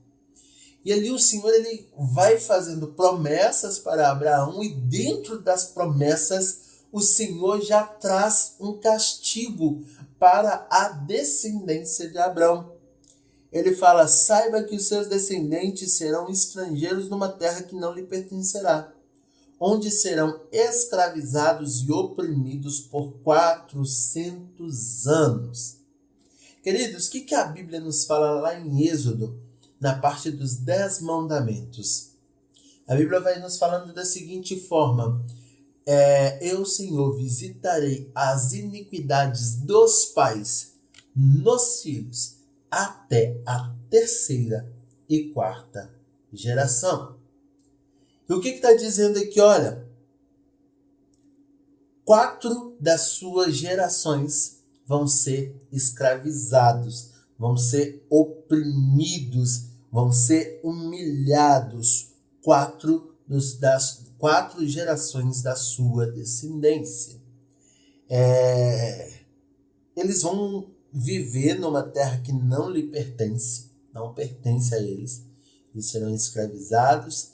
E ali o Senhor ele vai fazendo promessas para Abraão, e dentro das promessas o Senhor já traz um castigo para a descendência de Abraão. Ele fala: saiba que os seus descendentes serão estrangeiros numa terra que não lhe pertencerá, onde serão escravizados e oprimidos por 400 anos. Queridos, o que a Bíblia nos fala lá em Êxodo, na parte dos 10 mandamentos? A Bíblia vai nos falando da seguinte forma: eu, Senhor, visitarei as iniquidades dos pais nos filhos até a 3ª e 4ª geração. E o que está dizendo aqui? Olha, 4 das suas gerações vão ser escravizados, vão ser oprimidos, vão ser humilhados. 4 gerações da sua descendência. Eles vão viver numa terra que não lhe pertence, não pertence a eles. Eles serão escravizados.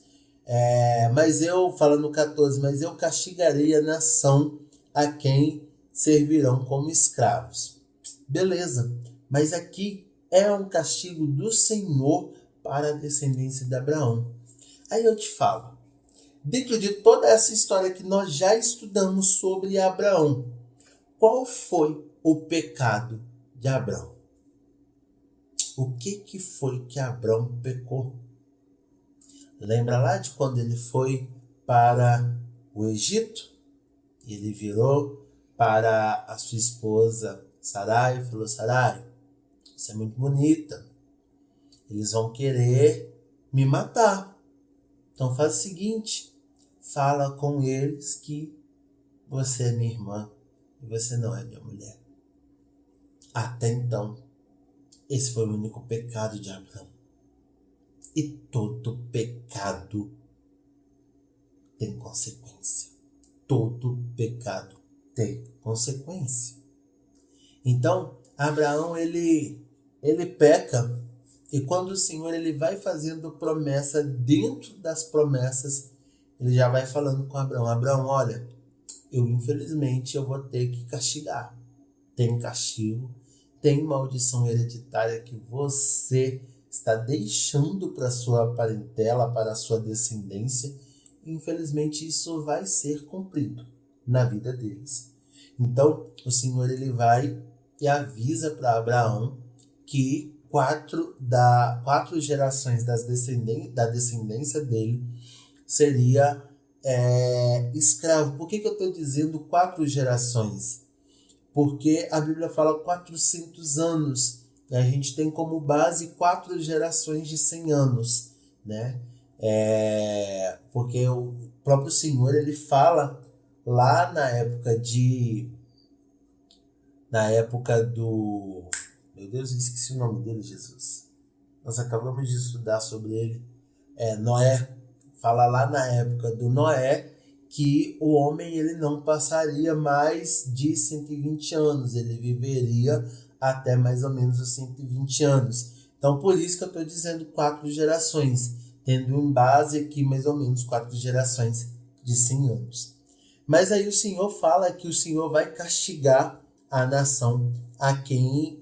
Mas eu, falando no 14, mas eu castigarei a nação a quem servirão como escravos. Beleza, mas aqui é um castigo do Senhor para a descendência de Abraão. Aí eu te falo, dentro de toda essa história que nós já estudamos sobre Abraão, qual foi o pecado de Abraão? O que foi que Abraão pecou? Lembra lá de quando ele foi para o Egito? Ele virou para a sua esposa Sarai e falou: Sarai, você é muito bonita, eles vão querer me matar. Então faz o seguinte, fala com eles que você é minha irmã e você não é minha mulher. Até então, esse foi o único pecado de Abraão. E todo pecado tem consequência. Todo pecado tem consequência. Então, Abraão, ele peca, e quando o Senhor ele vai fazendo promessa, dentro das promessas, ele já vai falando com Abraão: Abraão, olha, infelizmente eu vou ter que castigar. Tem castigo, tem maldição hereditária que você está deixando para a sua parentela, para a sua descendência. Infelizmente isso vai ser cumprido na vida deles. Então o Senhor ele vai e avisa para Abraão que 4 gerações da descendência dele seria escravo. Por que eu estou dizendo 4 gerações? Porque a Bíblia fala 400 anos. E a gente tem como base 4 gerações de 100 anos, né? Porque o próprio Senhor ele fala lá na época do... Meu Deus, eu esqueci o nome dele, Jesus. Nós acabamos de estudar sobre ele. Noé. Fala lá na época do Noé que o homem ele não passaria mais de 120 anos. Ele viveria até mais ou menos os 120 anos. Então, por isso que eu estou dizendo 4 gerações, tendo em base aqui mais ou menos 4 gerações de 100 anos. Mas aí o Senhor fala que o Senhor vai castigar a nação a quem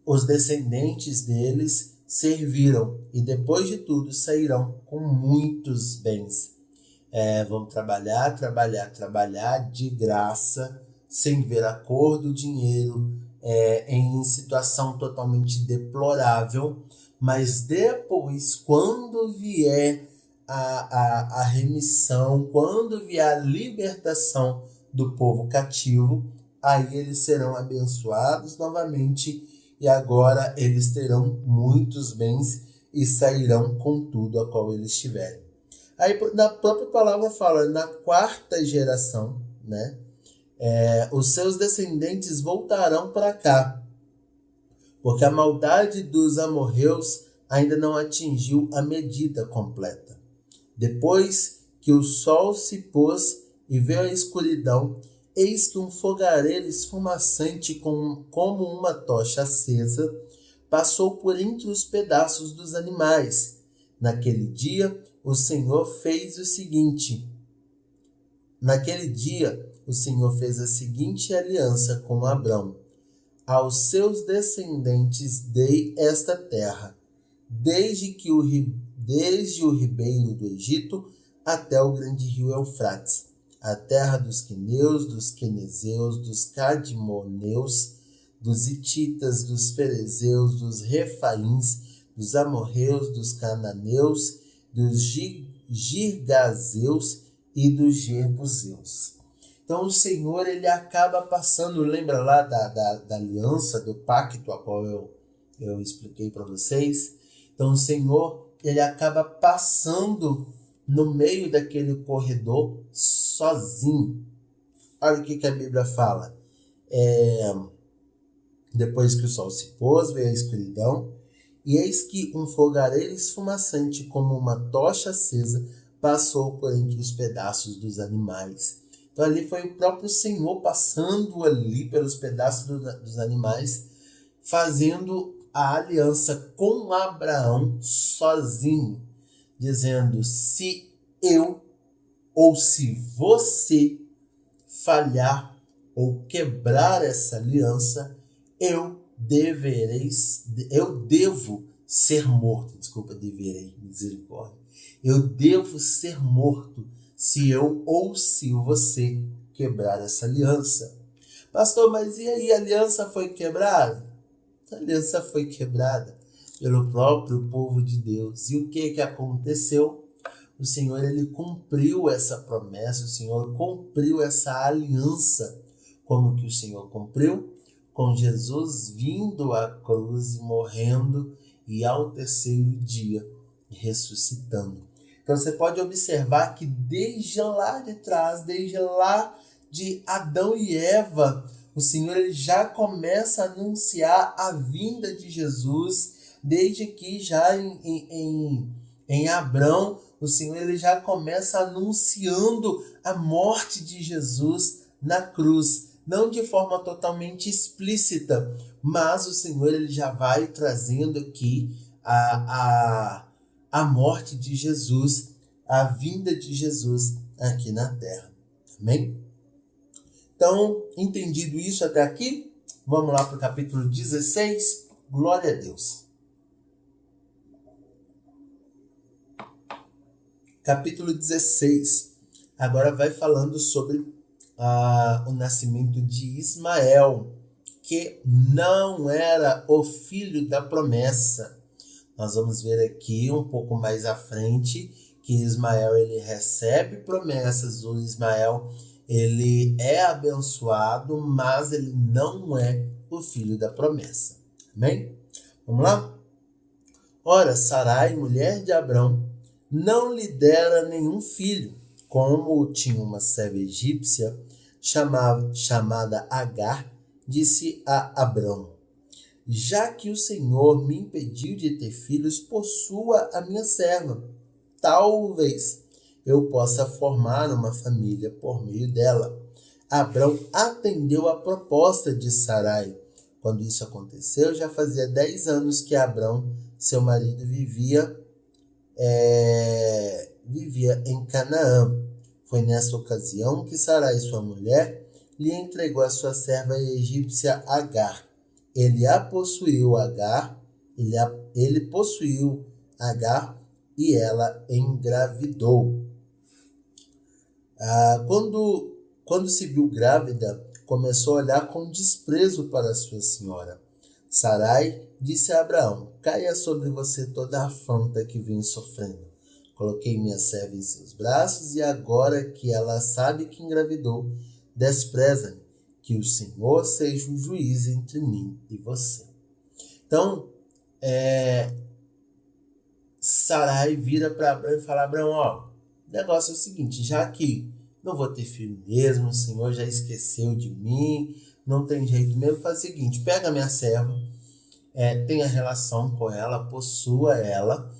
os descendentes deles serviram, e depois de tudo sairão com muitos bens. Vão trabalhar de graça, sem ver a cor do dinheiro, em situação totalmente deplorável, mas depois, quando vier a remissão, quando vier a libertação do povo cativo, aí eles serão abençoados novamente, e agora eles terão muitos bens e sairão com tudo a qual eles tiverem. Aí na própria palavra fala, na 4ª geração, né? Os seus descendentes voltarão para cá, porque a maldade dos amorreus ainda não atingiu a medida completa. Depois que o sol se pôs e veio a escuridão, eis que um fogareiro esfumaçante como uma tocha acesa passou por entre os pedaços dos animais. Naquele dia, o Senhor fez a seguinte aliança com Abrão: aos seus descendentes dei esta terra, desde o ribeiro do Egito até o grande rio Eufrates, a terra dos queneus, dos quenezeus, dos cadmoneus, dos hititas, dos ferezeus, dos refaíns, dos amorreus, dos cananeus, dos girgazeus e dos jebuseus. Então o Senhor, ele acaba passando, lembra lá da aliança, do pacto, a qual eu expliquei para vocês? Então o Senhor, ele acaba passando no meio daquele corredor sozinho. Olha o que a Bíblia fala. Depois que o sol se pôs, veio a escuridão, e eis que um fogareiro esfumaçante como uma tocha acesa passou por entre os pedaços dos animais. Então ali foi o próprio Senhor passando ali pelos pedaços dos animais, fazendo a aliança com Abraão sozinho, dizendo: se eu ou se você falhar ou quebrar essa aliança, eu devo ser morto. Misericórdia. Eu devo ser morto se eu ou se você quebrar essa aliança. Pastor, mas e aí, a aliança foi quebrada? A aliança foi quebrada pelo próprio povo de Deus. E o que aconteceu? O Senhor, ele cumpriu essa promessa, o Senhor cumpriu essa aliança. Como que o Senhor cumpriu? Com Jesus vindo à cruz e morrendo, e ao terceiro dia ressuscitando. Então você pode observar que desde lá de trás, desde lá de Adão e Eva, o Senhor, ele já começa a anunciar a vinda de Jesus, desde que já em Abrão, o Senhor, ele já começa anunciando a morte de Jesus na cruz. Não de forma totalmente explícita, mas o Senhor, ele já vai trazendo aqui a morte de Jesus, a vinda de Jesus aqui na terra. Amém? Então, entendido isso até aqui, vamos lá para o capítulo 16. Glória a Deus. Capítulo 16. Agora vai falando sobre o nascimento de Ismael, que não era o filho da promessa. Nós vamos ver aqui um pouco mais à frente que Ismael, ele recebe promessas. O Ismael, ele é abençoado, mas ele não é o filho da promessa. Amém? Vamos lá? Ora, Sarai, mulher de Abrão, não lhe dera nenhum filho, como tinha uma serva egípcia chamada Agar, disse a Abrão: já que o Senhor me impediu de ter filhos, possua a minha serva. Talvez eu possa formar uma família por meio dela. Abrão atendeu a proposta de Sarai. Quando isso aconteceu, já fazia 10 anos que Abrão, seu marido, vivia em Canaã. Foi nessa ocasião que Sarai, sua mulher, lhe entregou a sua serva egípcia Agar. Ele possuiu Agar e ela engravidou. Quando se viu grávida, começou a olhar com desprezo para sua senhora. Sarai disse a Abraão: caia sobre você toda a afronta que venho sofrendo. Coloquei minha serva em seus braços, e agora que ela sabe que engravidou, despreza-me. Que o Senhor seja o juiz entre mim e você. Então, Sarai vira para Abrão e fala: Abrão, o negócio é o seguinte, já que não vou ter filho mesmo, o Senhor já esqueceu de mim, não tem jeito mesmo, faz o seguinte: pega minha serva, tenha relação com ela, possua ela,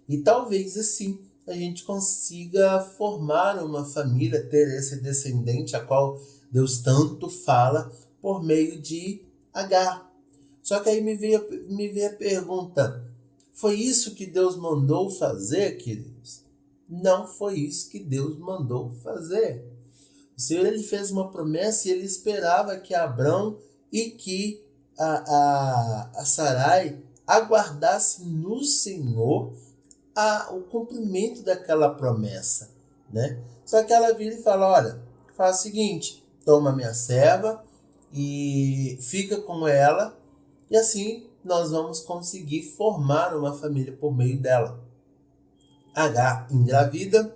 e talvez assim a gente consiga formar uma família, ter esse descendente a qual Deus tanto fala por meio de Agar. Só que aí me veio a pergunta, foi isso que Deus mandou fazer, queridos? Não foi isso que Deus mandou fazer. O Senhor, ele fez uma promessa e ele esperava que Abrão e que a Sarai aguardassem no Senhor o cumprimento daquela promessa, né? Só que ela vira e fala, olha, faz o seguinte, toma minha serva e fica com ela, e assim nós vamos conseguir formar uma família por meio dela. Agar engravida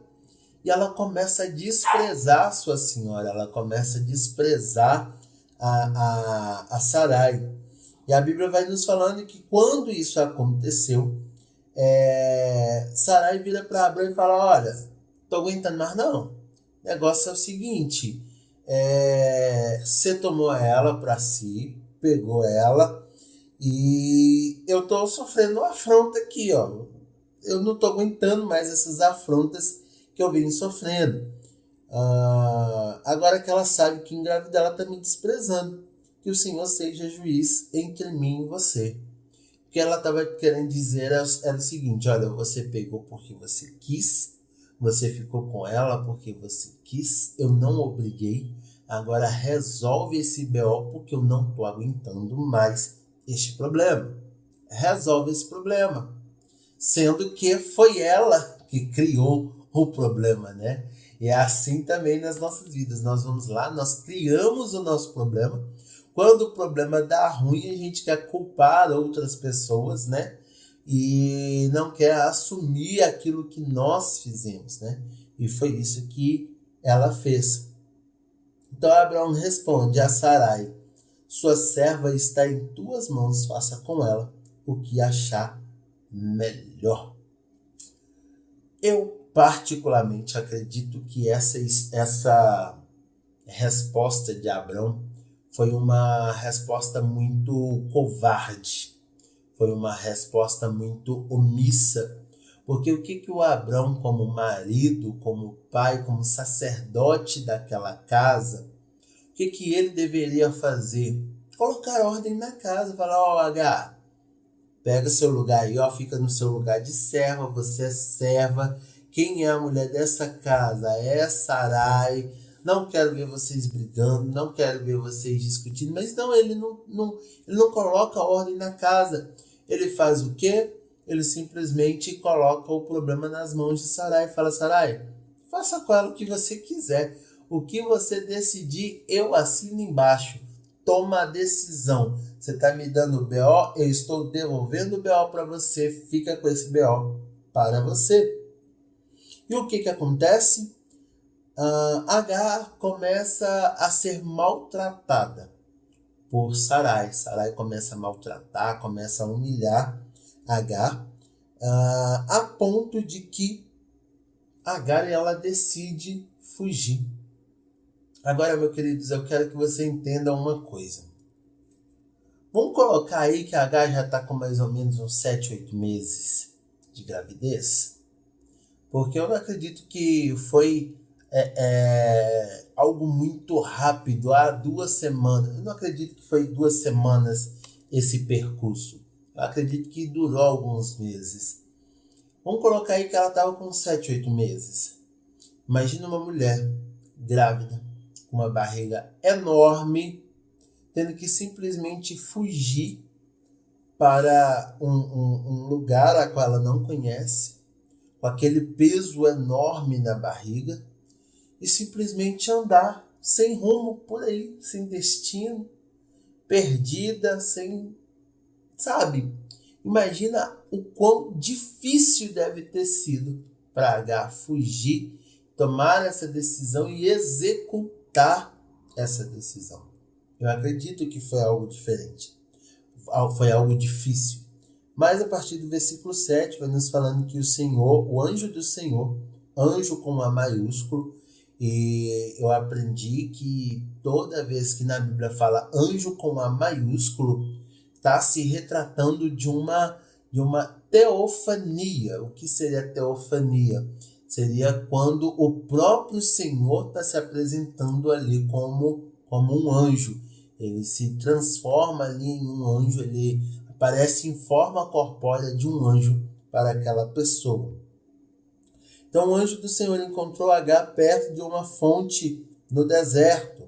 e ela começa a desprezar sua senhora, ela começa a desprezar a Sarai. E a Bíblia vai nos falando que quando isso aconteceu, Sarai vira para Abrão e fala, olha, tô aguentando mais não. O negócio é o seguinte, você tomou ela para si, pegou ela, e eu tô sofrendo uma afronta aqui, ó. Eu não tô aguentando mais essas afrontas que eu venho sofrendo. Agora que ela sabe que engravidar, ela tá me desprezando. Que o Senhor seja juiz entre mim e você. O que ela estava querendo dizer era o seguinte, olha, você pegou porque você quis, você ficou com ela porque você quis, eu não obriguei, agora resolve esse BO porque eu não tô aguentando mais este problema. Resolve esse problema. Sendo que foi ela que criou o problema, né? E é assim também nas nossas vidas. Nós vamos lá, nós criamos o nosso problema. Quando o problema dá ruim, a gente quer culpar outras pessoas, né? E não quer assumir aquilo que nós fizemos, né? E foi isso que ela fez. Então Abraão responde a Sarai, sua serva está em tuas mãos, faça com ela o que achar melhor. Eu particularmente acredito que essa resposta de Abrão foi uma resposta muito covarde, foi uma resposta muito omissa, porque o que o Abrão, como marido, como pai, como sacerdote daquela casa, o que ele deveria fazer? Colocar ordem na casa, falar, ó, Agar, pega seu lugar aí, ó, fica no seu lugar de serva, você é serva. Quem é a mulher dessa casa? É Sarai. Não quero ver vocês brigando, não quero ver vocês discutindo. Mas não, ele não coloca ordem na casa. Ele faz o quê? Ele simplesmente coloca o problema nas mãos de Sarai. Fala, Sarai, faça com ela o que você quiser. O que você decidir, eu assino embaixo. Toma a decisão. Você está me dando o BO, eu estou devolvendo o BO para você, fica com esse BO para você. E o que acontece? Agar começa a ser maltratada por Sarai. Sarai começa a maltratar, começa a humilhar Agar, a ponto de que Agar ela decide fugir. Agora, meus queridos, eu quero que você entenda uma coisa. Vamos colocar aí que a Agar já está com mais ou menos uns 7, 8 meses de gravidez. Porque eu não acredito que foi algo muito rápido, 2 semanas. Eu não acredito que foi 2 semanas esse percurso. Eu acredito que durou alguns meses. Vamos colocar aí que ela estava com 7, 8 meses. Imagina uma mulher grávida, com uma barriga enorme, tendo que simplesmente fugir para um lugar a qual ela não conhece, com aquele peso enorme na barriga, e simplesmente andar sem rumo por aí, sem destino, perdida, sem... Sabe? Imagina o quão difícil deve ter sido para Agar fugir, tomar essa decisão e executar essa decisão. Eu acredito que foi algo diferente. Foi algo difícil. Mas a partir do versículo 7 vai nos falando que o Senhor, o anjo do Senhor, anjo com A maiúsculo, e eu aprendi que toda vez que na Bíblia fala anjo com A maiúsculo, está se retratando de uma teofania. O que seria teofania? Seria quando o próprio Senhor está se apresentando ali como um anjo. Ele se transforma ali em um anjo, ele aparece em forma corpórea de um anjo para aquela pessoa. Então o anjo do Senhor encontrou Agar perto de uma fonte no deserto,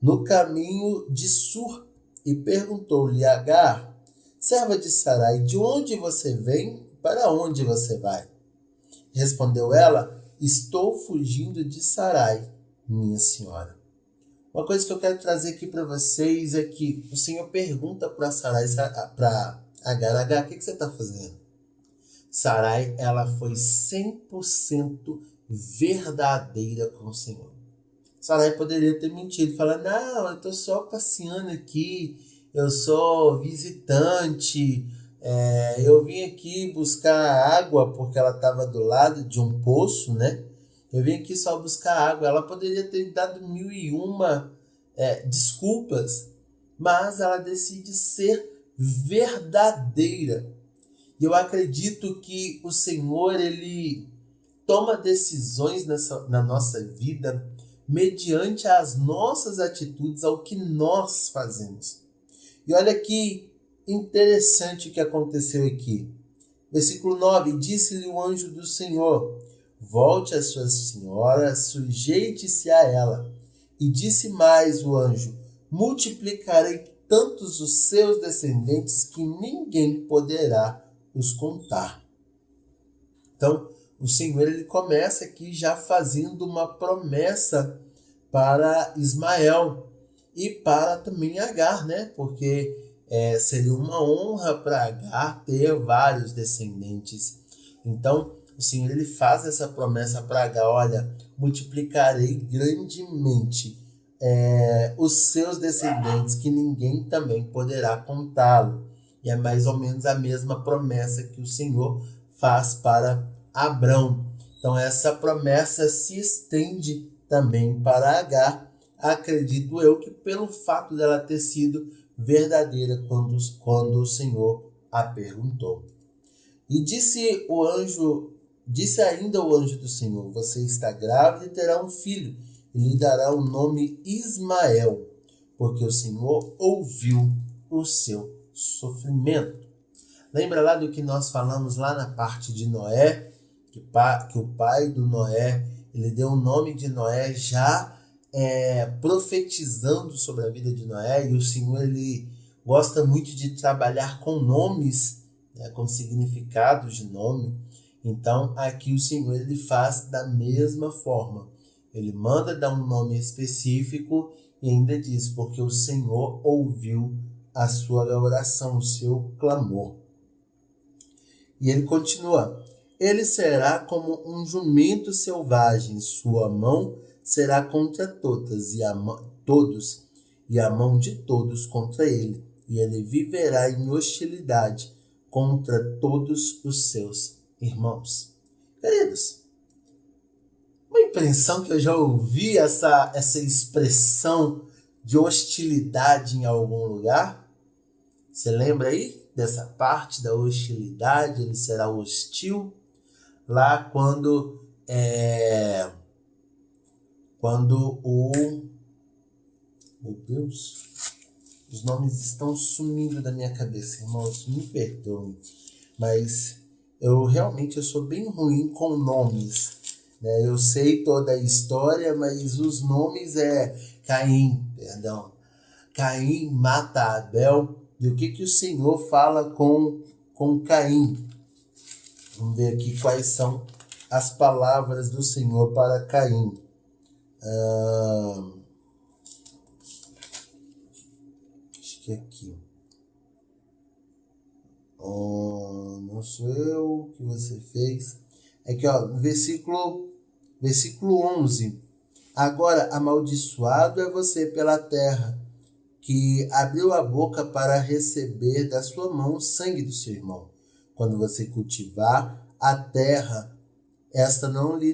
no caminho de Sur, e perguntou-lhe: Agar, serva de Sarai, de onde você vem e para onde você vai? Respondeu ela: estou fugindo de Sarai, minha senhora. Uma coisa que eu quero trazer aqui para vocês é que o Senhor pergunta para Sarai, para Agar: Agar, o que você está fazendo? Sarai, ela foi 100% verdadeira com o Senhor. Sarai poderia ter mentido e falar: não, eu estou só passeando aqui, eu sou visitante, eu vim aqui buscar água porque ela estava do lado de um poço, né? Eu vim aqui só buscar água. Ela poderia ter dado 1001 desculpas, mas ela decide ser verdadeira. E eu acredito que o Senhor, ele toma decisões na nossa vida mediante as nossas atitudes, ao que nós fazemos. E olha que interessante o que aconteceu aqui. Versículo 9, disse-lhe o anjo do Senhor: volte à sua senhora, sujeite-se a ela. E disse mais o anjo: multiplicarei tantos os seus descendentes que ninguém poderá os contar. Então, o Senhor, ele começa aqui já fazendo uma promessa para Ismael e para também Agar, né? Porque seria uma honra para Agar ter vários descendentes. Então, o Senhor, ele faz essa promessa para Agar: olha, multiplicarei grandemente os seus descendentes, que ninguém também poderá contá-lo. E é mais ou menos a mesma promessa que o Senhor faz para Abrão. Então essa promessa se estende também para Agar. Acredito eu que pelo fato dela ter sido verdadeira quando o Senhor a perguntou. E disse ainda o anjo do Senhor: você está grávida e terá um filho, e lhe dará o nome Ismael, porque o Senhor ouviu o seu sofrimento. Lembra lá do que nós falamos lá na parte de Noé, que o pai do Noé, ele deu o nome de Noé já profetizando sobre a vida de Noé, e o Senhor, ele gosta muito de trabalhar com nomes, com significados de nome. Então aqui o Senhor, ele faz da mesma forma. Ele manda dar um nome específico e ainda diz: porque o Senhor ouviu a sua oração, o seu clamor. E ele continua: ele será como um jumento selvagem, sua mão será contra todos, e a mão de todos contra ele, e ele viverá em hostilidade contra todos os seus irmãos. Queridos, uma impressão que eu já ouvi essa expressão de hostilidade em algum lugar. Você lembra aí dessa parte da hostilidade? Ele será hostil lá quando meu Deus, os nomes estão sumindo da minha cabeça, irmãos, me perdoem, mas eu sou bem ruim com nomes, né? Eu sei toda a história, mas os nomes Caim mata Abel. E o que o Senhor fala com Caim? Vamos ver aqui quais são as palavras do Senhor para Caim. Acho que é aqui. Não sou eu, o que você fez. Aqui, no versículo 11. Agora, amaldiçoado é você pela terra, que abriu a boca para receber da sua mão o sangue do seu irmão. Quando você cultivar a terra, esta não lhe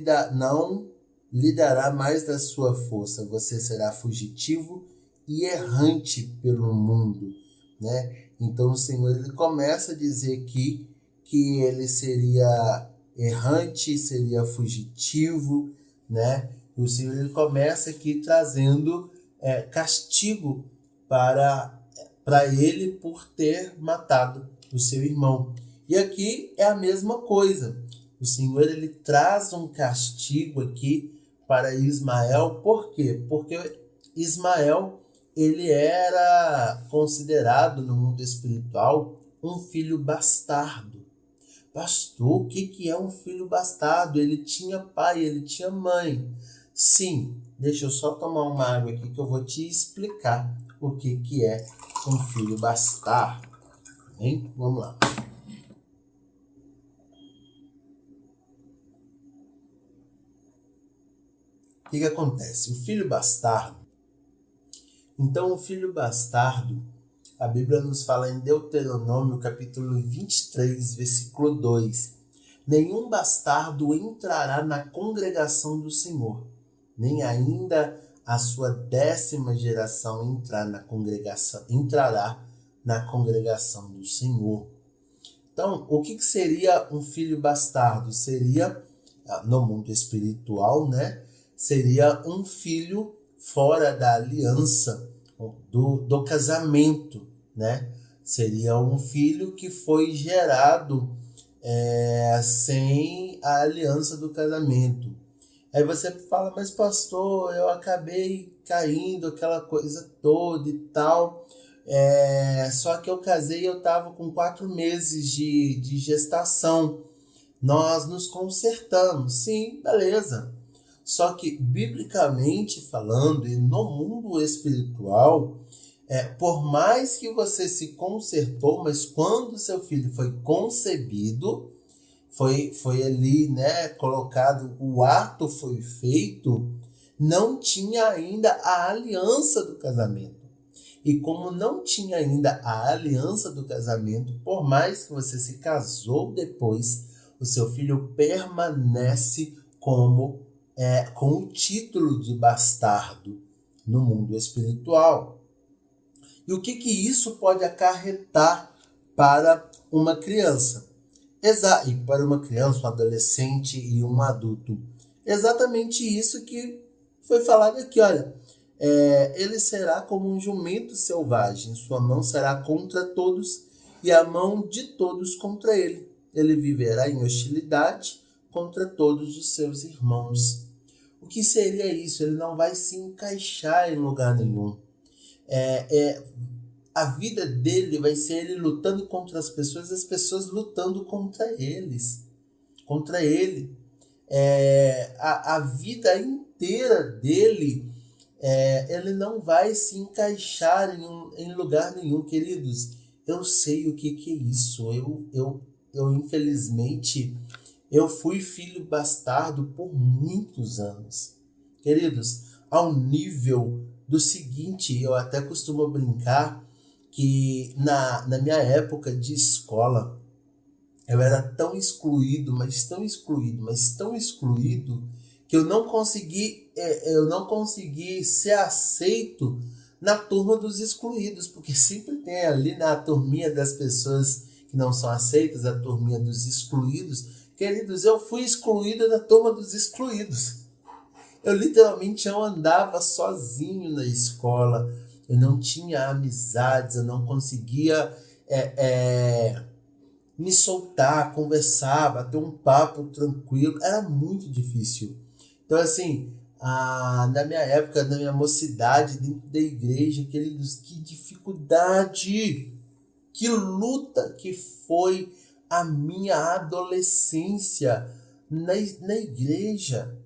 dará mais da sua força. Você será fugitivo e errante pelo mundo, né? Então o Senhor, ele começa a dizer aqui que ele seria errante, seria fugitivo, né? O Senhor ele começa aqui trazendo castigo para ele por ter matado o seu irmão. E aqui é a mesma coisa. O Senhor ele traz um castigo aqui para Ismael. Por quê? Porque Ismael ele era considerado no mundo espiritual um filho bastardo. Pastor, o que é um filho bastardo? Ele tinha pai, ele tinha mãe. Sim, deixa eu só tomar uma água aqui que eu vou te explicar o que é um filho bastardo. Hein? Vamos lá. O que acontece? O filho bastardo. Então, o filho bastardo, a Bíblia nos fala em Deuteronômio, capítulo 23, versículo 2. Nenhum bastardo entrará na congregação do Senhor, nem ainda a sua 10ª geração entrará na congregação do Senhor. Então, o que seria um filho bastardo? Seria, no mundo espiritual, né? Seria um filho fora da aliança, do casamento, né? Seria um filho que foi gerado sem a aliança do casamento. Aí você fala, mas pastor, eu acabei caindo, aquela coisa toda e tal. Só que eu casei e eu estava com 4 meses de gestação. Nós nos consertamos. Sim, beleza. Só que, biblicamente falando, e no mundo espiritual, por mais que você se consertou, mas quando seu filho foi concebido, foi ali, né, colocado, o ato foi feito, não tinha ainda a aliança do casamento. E como não tinha ainda a aliança do casamento, por mais que você se casou depois, o seu filho permanece com o título de bastardo no mundo espiritual. E o que isso pode acarretar para uma criança? E para uma criança, um adolescente e um adulto. Exatamente isso que foi falado aqui, olha. Ele será como um jumento selvagem, sua mão será contra todos e a mão de todos contra ele. Ele viverá em hostilidade contra todos os seus irmãos. O que seria isso? Ele não vai se encaixar em lugar nenhum. A vida dele vai ser ele lutando contra as pessoas lutando contra eles, contra ele. A vida inteira dele, ele não vai se encaixar em lugar nenhum, queridos. Eu sei o que é isso. Eu infelizmente, eu fui filho bastardo por muitos anos. Queridos, ao nível do seguinte, eu até costumo brincar que na minha época de escola, eu era tão excluído, mas tão excluído, que eu não consegui ser aceito na turma dos excluídos, porque sempre tem ali na turminha das pessoas que não são aceitas, a turminha dos excluídos. Queridos, eu fui excluído da turma dos excluídos. Eu literalmente andava sozinho na escola, eu não tinha amizades, eu não conseguia me soltar, conversar, bater um papo tranquilo, era muito difícil. Então, assim, na minha época, na minha mocidade, dentro da igreja, queridos, que dificuldade, que luta que foi a minha adolescência na igreja.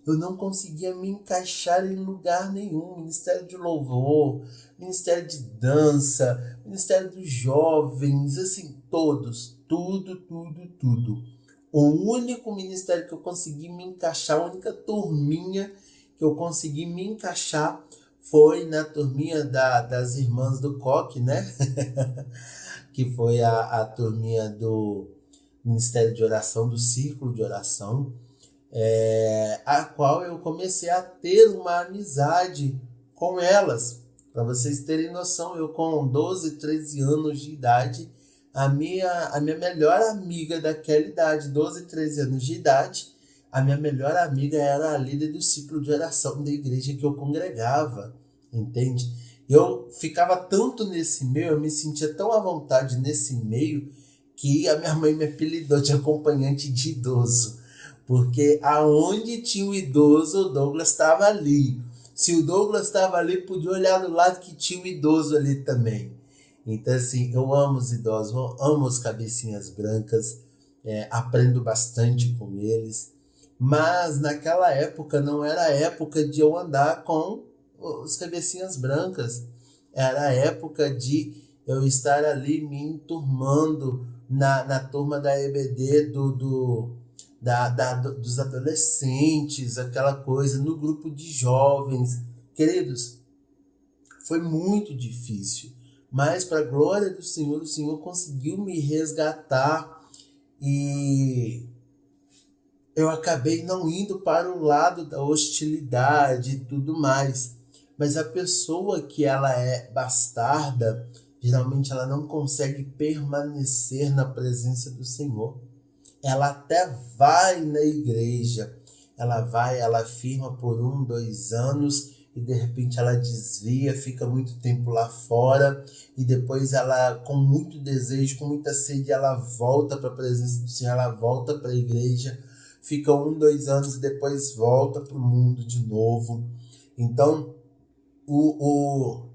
Eu não conseguia me encaixar em lugar nenhum. Ministério de louvor, ministério de dança, ministério dos jovens, assim, todos, tudo. O único ministério que eu consegui me encaixar, a única turminha que eu consegui me encaixar foi na turminha das irmãs do Coque, né? Que foi a turminha do Ministério de Oração, do Círculo de Oração, a qual eu comecei a ter uma amizade com elas. Para vocês terem noção, eu com 12, 13 anos de idade, a minha melhor amiga daquela idade, 12, 13 anos de idade, a minha melhor amiga era a líder do ciclo de oração da igreja que eu congregava, entende? Eu ficava tanto nesse meio, eu me sentia tão à vontade nesse meio, que a minha mãe me apelidou de acompanhante de idoso. Porque aonde tinha o idoso, o Douglas estava ali. Se o Douglas estava ali, podia olhar do lado que tinha o idoso ali também. Então, assim, eu amo os idosos, eu amo os cabecinhas brancas, aprendo bastante com eles. Mas naquela época não era a época de eu andar com os cabecinhas brancas. Era a época de eu estar ali me enturmando na turma da EBD dos adolescentes, aquela coisa, no grupo de jovens. Queridos, foi muito difícil, mas para a glória do Senhor, o Senhor conseguiu me resgatar e eu acabei não indo para o lado da hostilidade e tudo mais. Mas a pessoa que ela é bastarda, geralmente ela não consegue permanecer na presença do Senhor. Ela até vai na igreja, ela firma por 1, 2 anos e de repente ela desvia, fica muito tempo lá fora e depois ela, com muito desejo, com muita sede, ela volta para a presença do Senhor, ela volta para a igreja, fica 1, 2 anos e depois volta para o mundo de novo. Então, o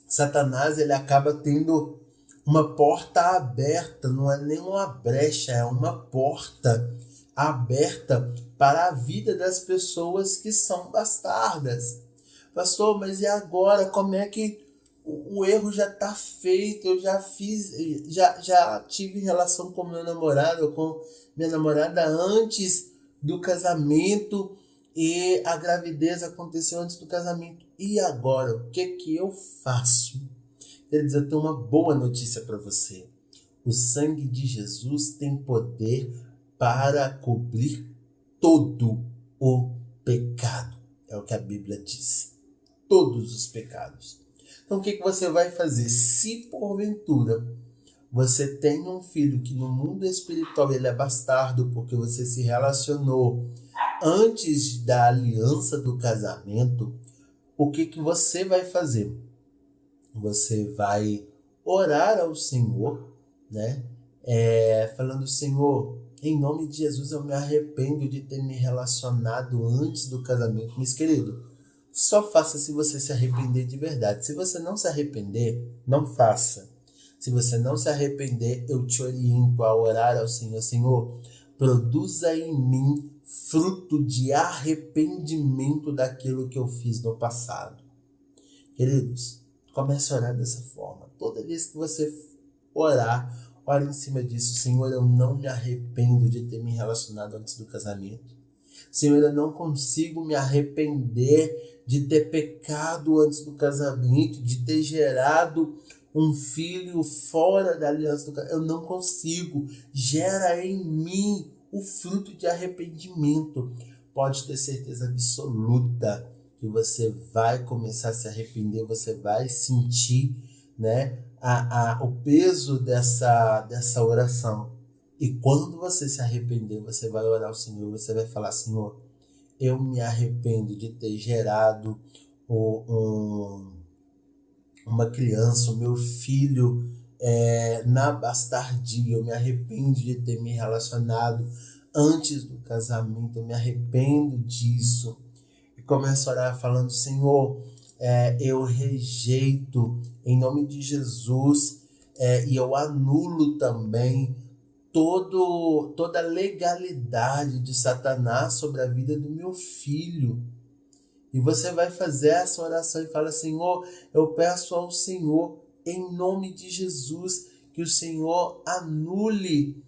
Satanás, ele acaba tendo uma porta aberta, não é nem uma brecha, é uma porta aberta para a vida das pessoas que são bastardas. Pastor, mas e agora? Como é que o erro já está feito? Eu já fiz, já tive relação com meu namorado, ou com minha namorada antes do casamento e a gravidez aconteceu antes do casamento. E agora? O que eu faço? Queridos, eu tenho uma boa notícia para você. O sangue de Jesus tem poder para cobrir todo o pecado. É o que a Bíblia diz. Todos os pecados. Então o que você vai fazer? Se porventura você tem um filho que no mundo espiritual ele é bastardo porque você se relacionou antes da aliança do casamento, o que você vai fazer? Você vai orar ao Senhor, né? Falando, Senhor, em nome de Jesus eu me arrependo de ter me relacionado antes do casamento. Mas, querido, só faça se você se arrepender de verdade. Se você não se arrepender, não faça. Se você não se arrepender, eu te oriento a orar ao Senhor. Senhor, produza em mim fruto de arrependimento daquilo que eu fiz no passado. Queridos, comece a orar dessa forma. Toda vez que você orar, ore em cima disso. Senhor, eu não me arrependo de ter me relacionado antes do casamento. Senhor, eu não consigo me arrepender de ter pecado antes do casamento, de ter gerado um filho fora da aliança do casamento. Eu não consigo. Gera em mim o fruto de arrependimento. Pode ter certeza absoluta que você vai começar a se arrepender, você vai sentir, né, o peso dessa oração. E quando você se arrepender, você vai orar ao Senhor, você vai falar, Senhor, eu me arrependo de ter gerado uma criança, o meu filho na bastardia, eu me arrependo de ter me relacionado antes do casamento, eu me arrependo disso. E começo a orar falando, Senhor, eu rejeito em nome de Jesus e eu anulo também toda a legalidade de Satanás sobre a vida do meu filho. E você vai fazer essa oração e fala, Senhor, eu peço ao Senhor, em nome de Jesus, que o Senhor anule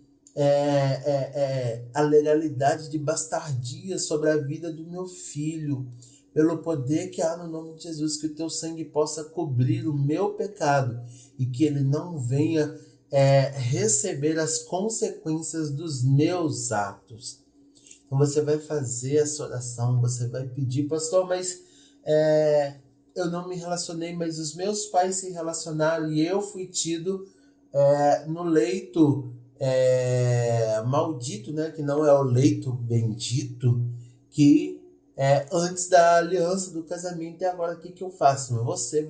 a legalidade de bastardia sobre a vida do meu filho. Pelo poder que há no nome de Jesus, que o teu sangue possa cobrir o meu pecado e que ele não venha receber as consequências dos meus atos. Então você vai fazer essa oração, você vai pedir, pastor, mas eu não me relacionei, mas os meus pais se relacionaram e eu fui tido no leito maldito, né, que não é o leito bendito, que antes da aliança, do casamento. E agora o que eu faço? Você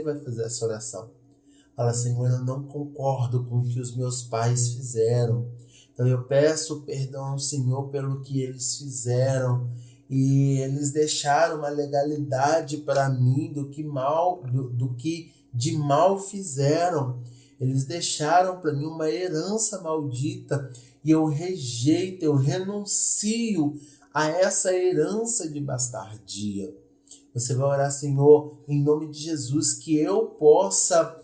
vai fazer essa oração. Fala: Senhor, eu não concordo com o que os meus pais fizeram. Então eu peço perdão ao Senhor pelo que eles fizeram. E eles deixaram uma legalidade para mim do que de mal fizeram. Eles deixaram para mim uma herança maldita. E eu rejeito, eu renuncio a essa herança de bastardia. Você vai orar: Senhor, em nome de Jesus, que eu possa,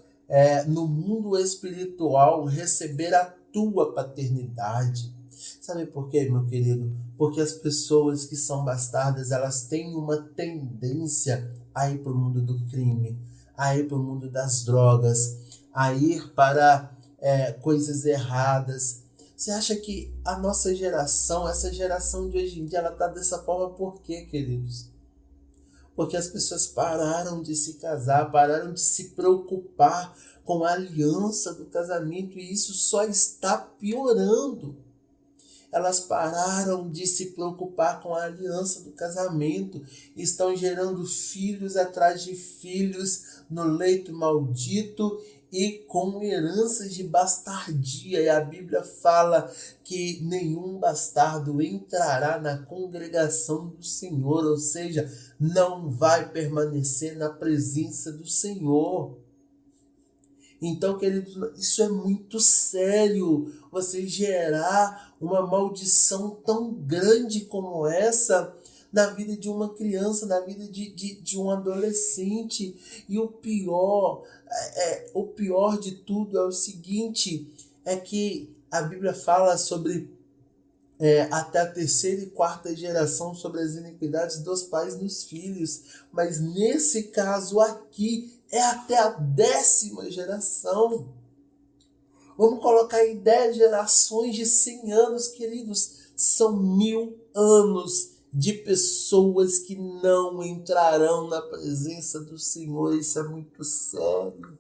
no mundo espiritual, receber a tua paternidade. Sabe por quê, meu querido? Porque as pessoas que são bastardas, elas têm uma tendência a ir para o mundo do crime, a ir para o mundo das drogas, a ir para coisas erradas. Você acha que a nossa geração, essa geração de hoje em dia, ela está dessa forma por quê, queridos? Porque as pessoas pararam de se casar, pararam de se preocupar com a aliança do casamento, e isso só está piorando. Elas pararam de se preocupar com a aliança do casamento, estão gerando filhos atrás de filhos no leito maldito e com heranças de bastardia. E a Bíblia fala que nenhum bastardo entrará na congregação do Senhor, ou seja, não vai permanecer na presença do Senhor. Então, queridos, isso é muito sério. Você gerar uma maldição tão grande como essa na vida de uma criança, na vida de um adolescente. E o pior de tudo é o seguinte, é que a Bíblia fala sobre até a terceira e quarta geração, sobre as iniquidades dos pais nos filhos. Mas nesse caso aqui, é até a 10ª geração. Vamos colocar aí 10 gerações de 100 anos, queridos. São 1000 anos de pessoas que não entrarão na presença do Senhor. Isso é muito sério.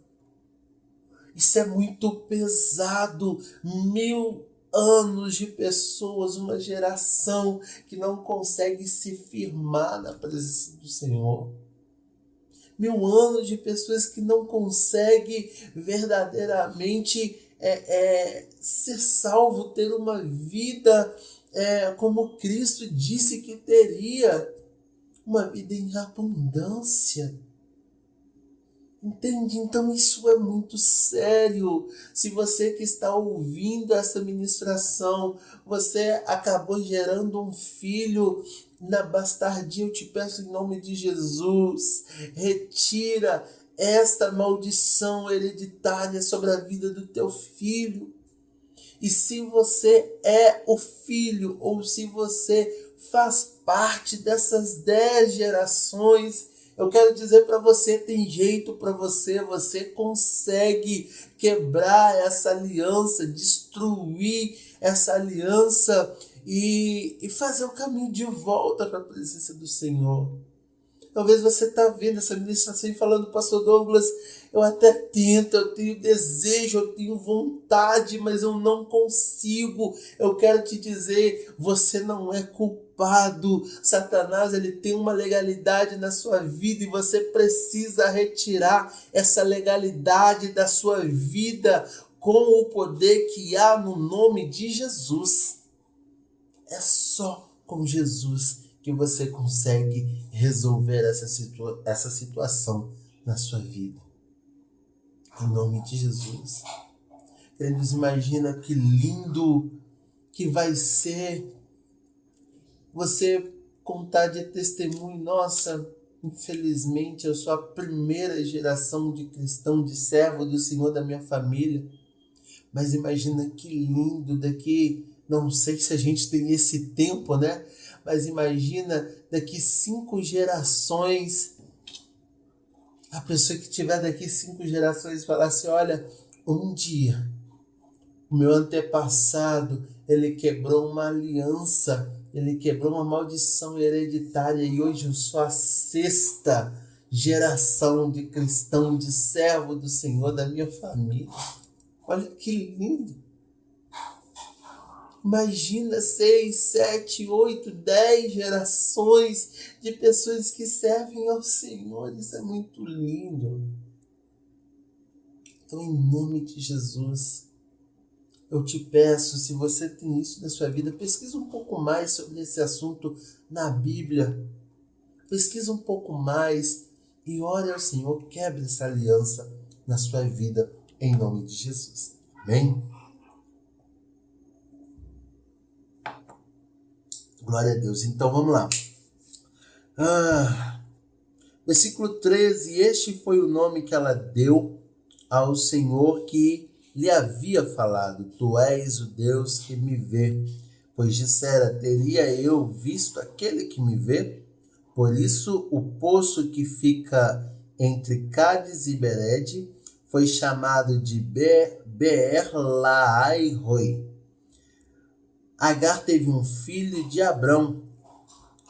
Isso é muito pesado. 1000 anos de pessoas, uma geração que não consegue se firmar na presença do Senhor. 1000 anos de pessoas que não conseguem verdadeiramente ser salvo, ter uma vida como Cristo disse que teria, uma vida em abundância. Entende? Então isso é muito sério. Se você que está ouvindo essa ministração, você acabou gerando um filho na bastardia, eu te peço em nome de Jesus, retira esta maldição hereditária sobre a vida do teu filho. E se você é o filho, ou se você faz parte dessas 10 gerações, eu quero dizer para você, tem jeito para você, você consegue quebrar essa aliança, destruir essa aliança e fazer o caminho de volta para a presença do Senhor. Talvez você está vendo essa ministração e falando: Pastor Douglas, eu até tento, eu tenho desejo, eu tenho vontade, mas eu não consigo. Eu quero te dizer, você não é culpado. Satanás, ele tem uma legalidade na sua vida e você precisa retirar essa legalidade da sua vida com o poder que há no nome de Jesus. É só com Jesus que você consegue resolver essa situação na sua vida. Em nome de Jesus. Eles imaginam que lindo que vai ser você contar de testemunho: nossa, infelizmente eu sou a primeira geração de cristão, de servo do Senhor da minha família. Mas imagina que lindo daqui, não sei se a gente tem esse tempo, né? Mas imagina daqui 5 gerações, a pessoa que tiver daqui 5 gerações falar assim: olha, um dia o meu antepassado, ele quebrou uma aliança, ele quebrou uma maldição hereditária e hoje eu sou a 6ª geração de cristão, de servo do Senhor da minha família. Olha que lindo. Imagina 6, 7, 8, 10 gerações de pessoas que servem ao Senhor. Isso é muito lindo. Então, em nome de Jesus, eu te peço, se você tem isso na sua vida, pesquisa um pouco mais sobre esse assunto na Bíblia. Pesquisa um pouco mais e ore ao Senhor, quebre essa aliança na sua vida, em nome de Jesus. Amém? Glória a Deus. Então, vamos lá. Versículo 13. Este foi o nome que ela deu ao Senhor que lhe havia falado. Tu és o Deus que me vê. Pois dissera, teria eu visto aquele que me vê? Por isso, o poço que fica entre Cádiz e Bered foi chamado de Beer-Lahai-Roi. Agar teve um filho de Abrão,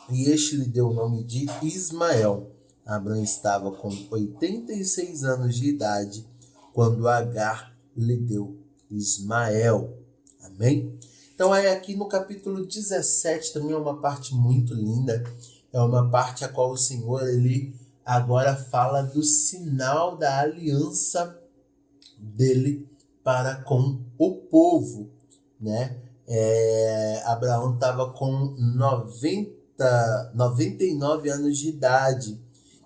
e este lhe deu o nome de Ismael. Abrão estava com 86 anos de idade, quando Agar lhe deu Ismael. Amém? Então, aqui no capítulo 17 também é uma parte muito linda. É uma parte a qual o Senhor, ele agora fala do sinal da aliança dele para com o povo, né? Abraão estava com 99 anos de idade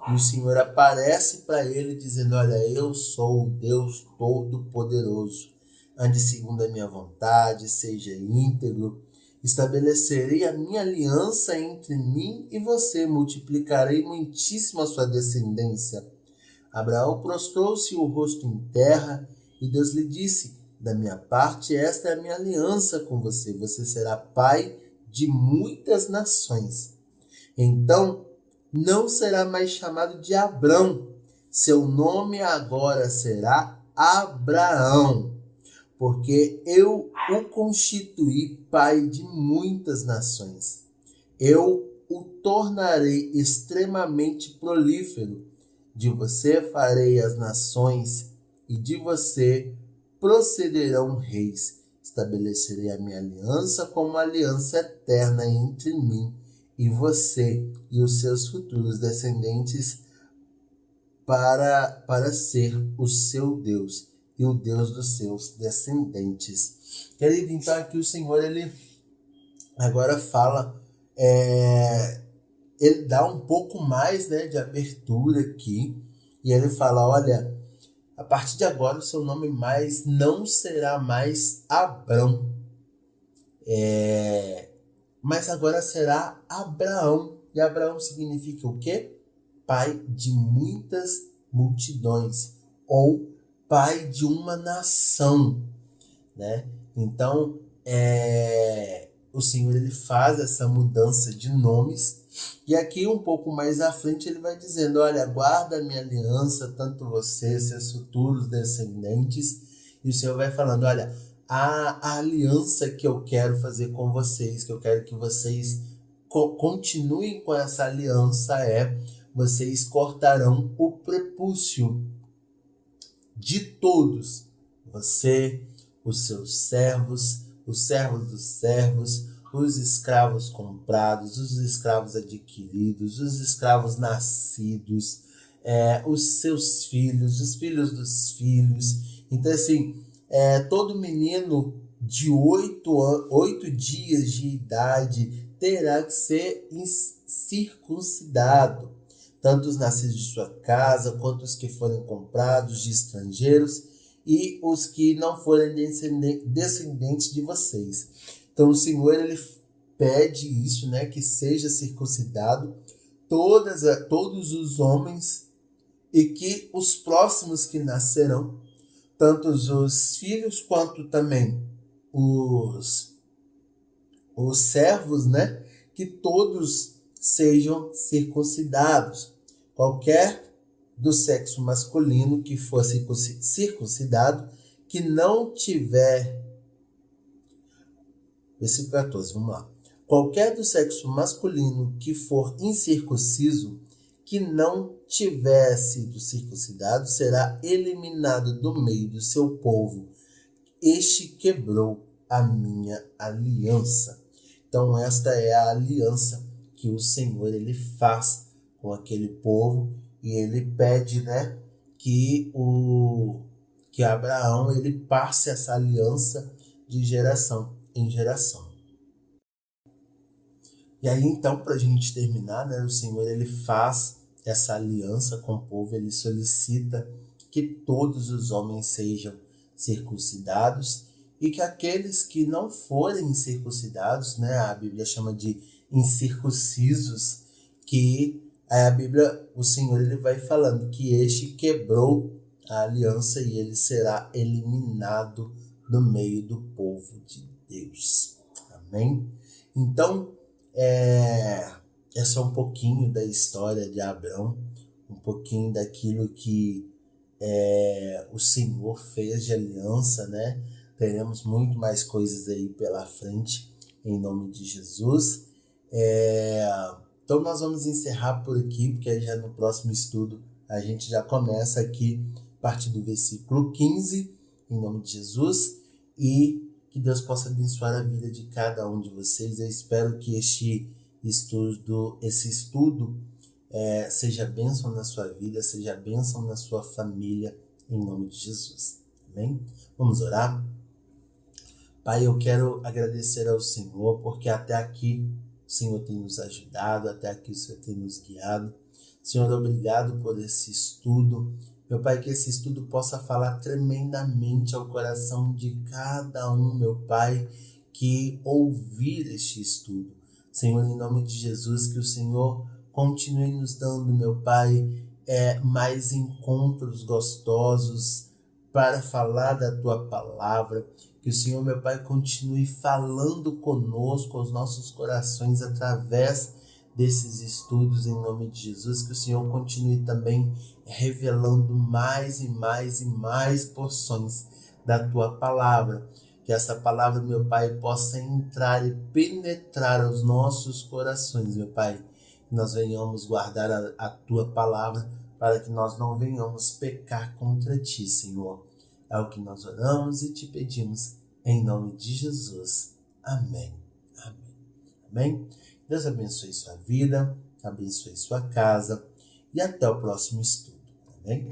e o Senhor aparece para ele dizendo, olha, eu sou o Deus Todo-Poderoso, ande segundo a minha vontade, seja íntegro, estabelecerei a minha aliança entre mim e você, multiplicarei muitíssimo a sua descendência. Abraão prostrou-se o rosto em terra e Deus lhe disse, da minha parte, esta é a minha aliança com você. Você será pai de muitas nações. Então, não será mais chamado de Abrão. Seu nome agora será Abraão, porque eu o constituí pai de muitas nações. Eu o tornarei extremamente prolífero. De você farei as nações e de você procederão reis. Estabelecerei a minha aliança como uma aliança eterna entre mim e você e os seus futuros descendentes para ser o seu Deus e o Deus dos seus descendentes. Querido, então aqui o Senhor, ele agora fala, ele dá um pouco mais, né, de abertura aqui, e ele fala, olha, a partir de agora o seu nome não será mais Abrão, mas agora será Abraão. E Abraão significa o quê? Pai de muitas multidões, ou pai de uma nação, né? Então, o Senhor, ele faz essa mudança de nomes, e aqui um pouco mais à frente ele vai dizendo, olha, guarda a minha aliança, tanto você, seus futuros descendentes, e o Senhor vai falando, olha, a aliança que eu quero fazer com vocês, que eu quero que vocês continuem com essa aliança, vocês cortarão o prepúcio de todos, você, os seus servos, os servos dos servos, os escravos comprados, os escravos adquiridos, os escravos nascidos, os seus filhos, os filhos dos filhos. Então, assim, todo menino de 8 dias de idade terá que ser circuncidado, tanto os nascidos de sua casa, quanto os que forem comprados de estrangeiros, e os que não forem descendentes de vocês. Então o Senhor, ele pede isso, né, que seja circuncidado todos os homens, e que os próximos que nascerão, tanto os filhos quanto também os servos, né, que todos sejam circuncidados. Qualquer do sexo masculino que for circuncidado, que não tiver... Versículo 14, vamos lá. Qualquer do sexo masculino que for incircunciso, que não tiver sido circuncidado, será eliminado do meio do seu povo. este quebrou a minha aliança. Então esta é a aliança que o Senhor ele faz com aquele povo e ele pede, né, que Abraão ele passe essa aliança de geração em geração. E aí então, para a gente terminar, né, o Senhor ele faz essa aliança com o povo, ele solicita que todos os homens sejam circuncidados e que aqueles que não forem circuncidados, né, a Bíblia chama de incircuncisos, que a Bíblia, o Senhor ele vai falando que este quebrou a aliança e ele será eliminado do meio do povo de Deus. Amém? Então, é só um pouquinho da história de Abraão, um pouquinho daquilo que o Senhor fez de aliança, né? Teremos muito mais coisas aí pela frente, em nome de Jesus. Então nós vamos encerrar por aqui, porque aí já no próximo estudo a gente já começa aqui a partir do versículo 15, em nome de Jesus, e que Deus possa abençoar a vida de cada um de vocês. Eu espero que esse estudo seja bênção na sua vida, seja bênção na sua família, em nome de Jesus. Amém? Vamos orar? Pai, eu quero agradecer ao Senhor, porque até aqui o Senhor tem nos ajudado, até aqui o Senhor tem nos guiado. Senhor, obrigado por esse estudo. Meu Pai, que esse estudo possa falar tremendamente ao coração de cada um, meu Pai, que ouvir este estudo. Senhor, em nome de Jesus, que o Senhor continue nos dando, meu Pai, mais encontros gostosos para falar da Tua palavra. Que o Senhor, meu Pai, continue falando conosco, aos nossos corações, através desses estudos, em nome de Jesus. Que o Senhor continue também revelando mais e mais e mais porções da Tua palavra. Que essa palavra, meu Pai, possa entrar e penetrar os nossos corações, meu Pai. Que nós venhamos guardar a Tua palavra para que nós não venhamos pecar contra Ti, Senhor. É o que nós oramos e Te pedimos em nome de Jesus. Amém. Amém. Amém. Deus abençoe sua vida, abençoe sua casa e até o próximo estudo. Amém?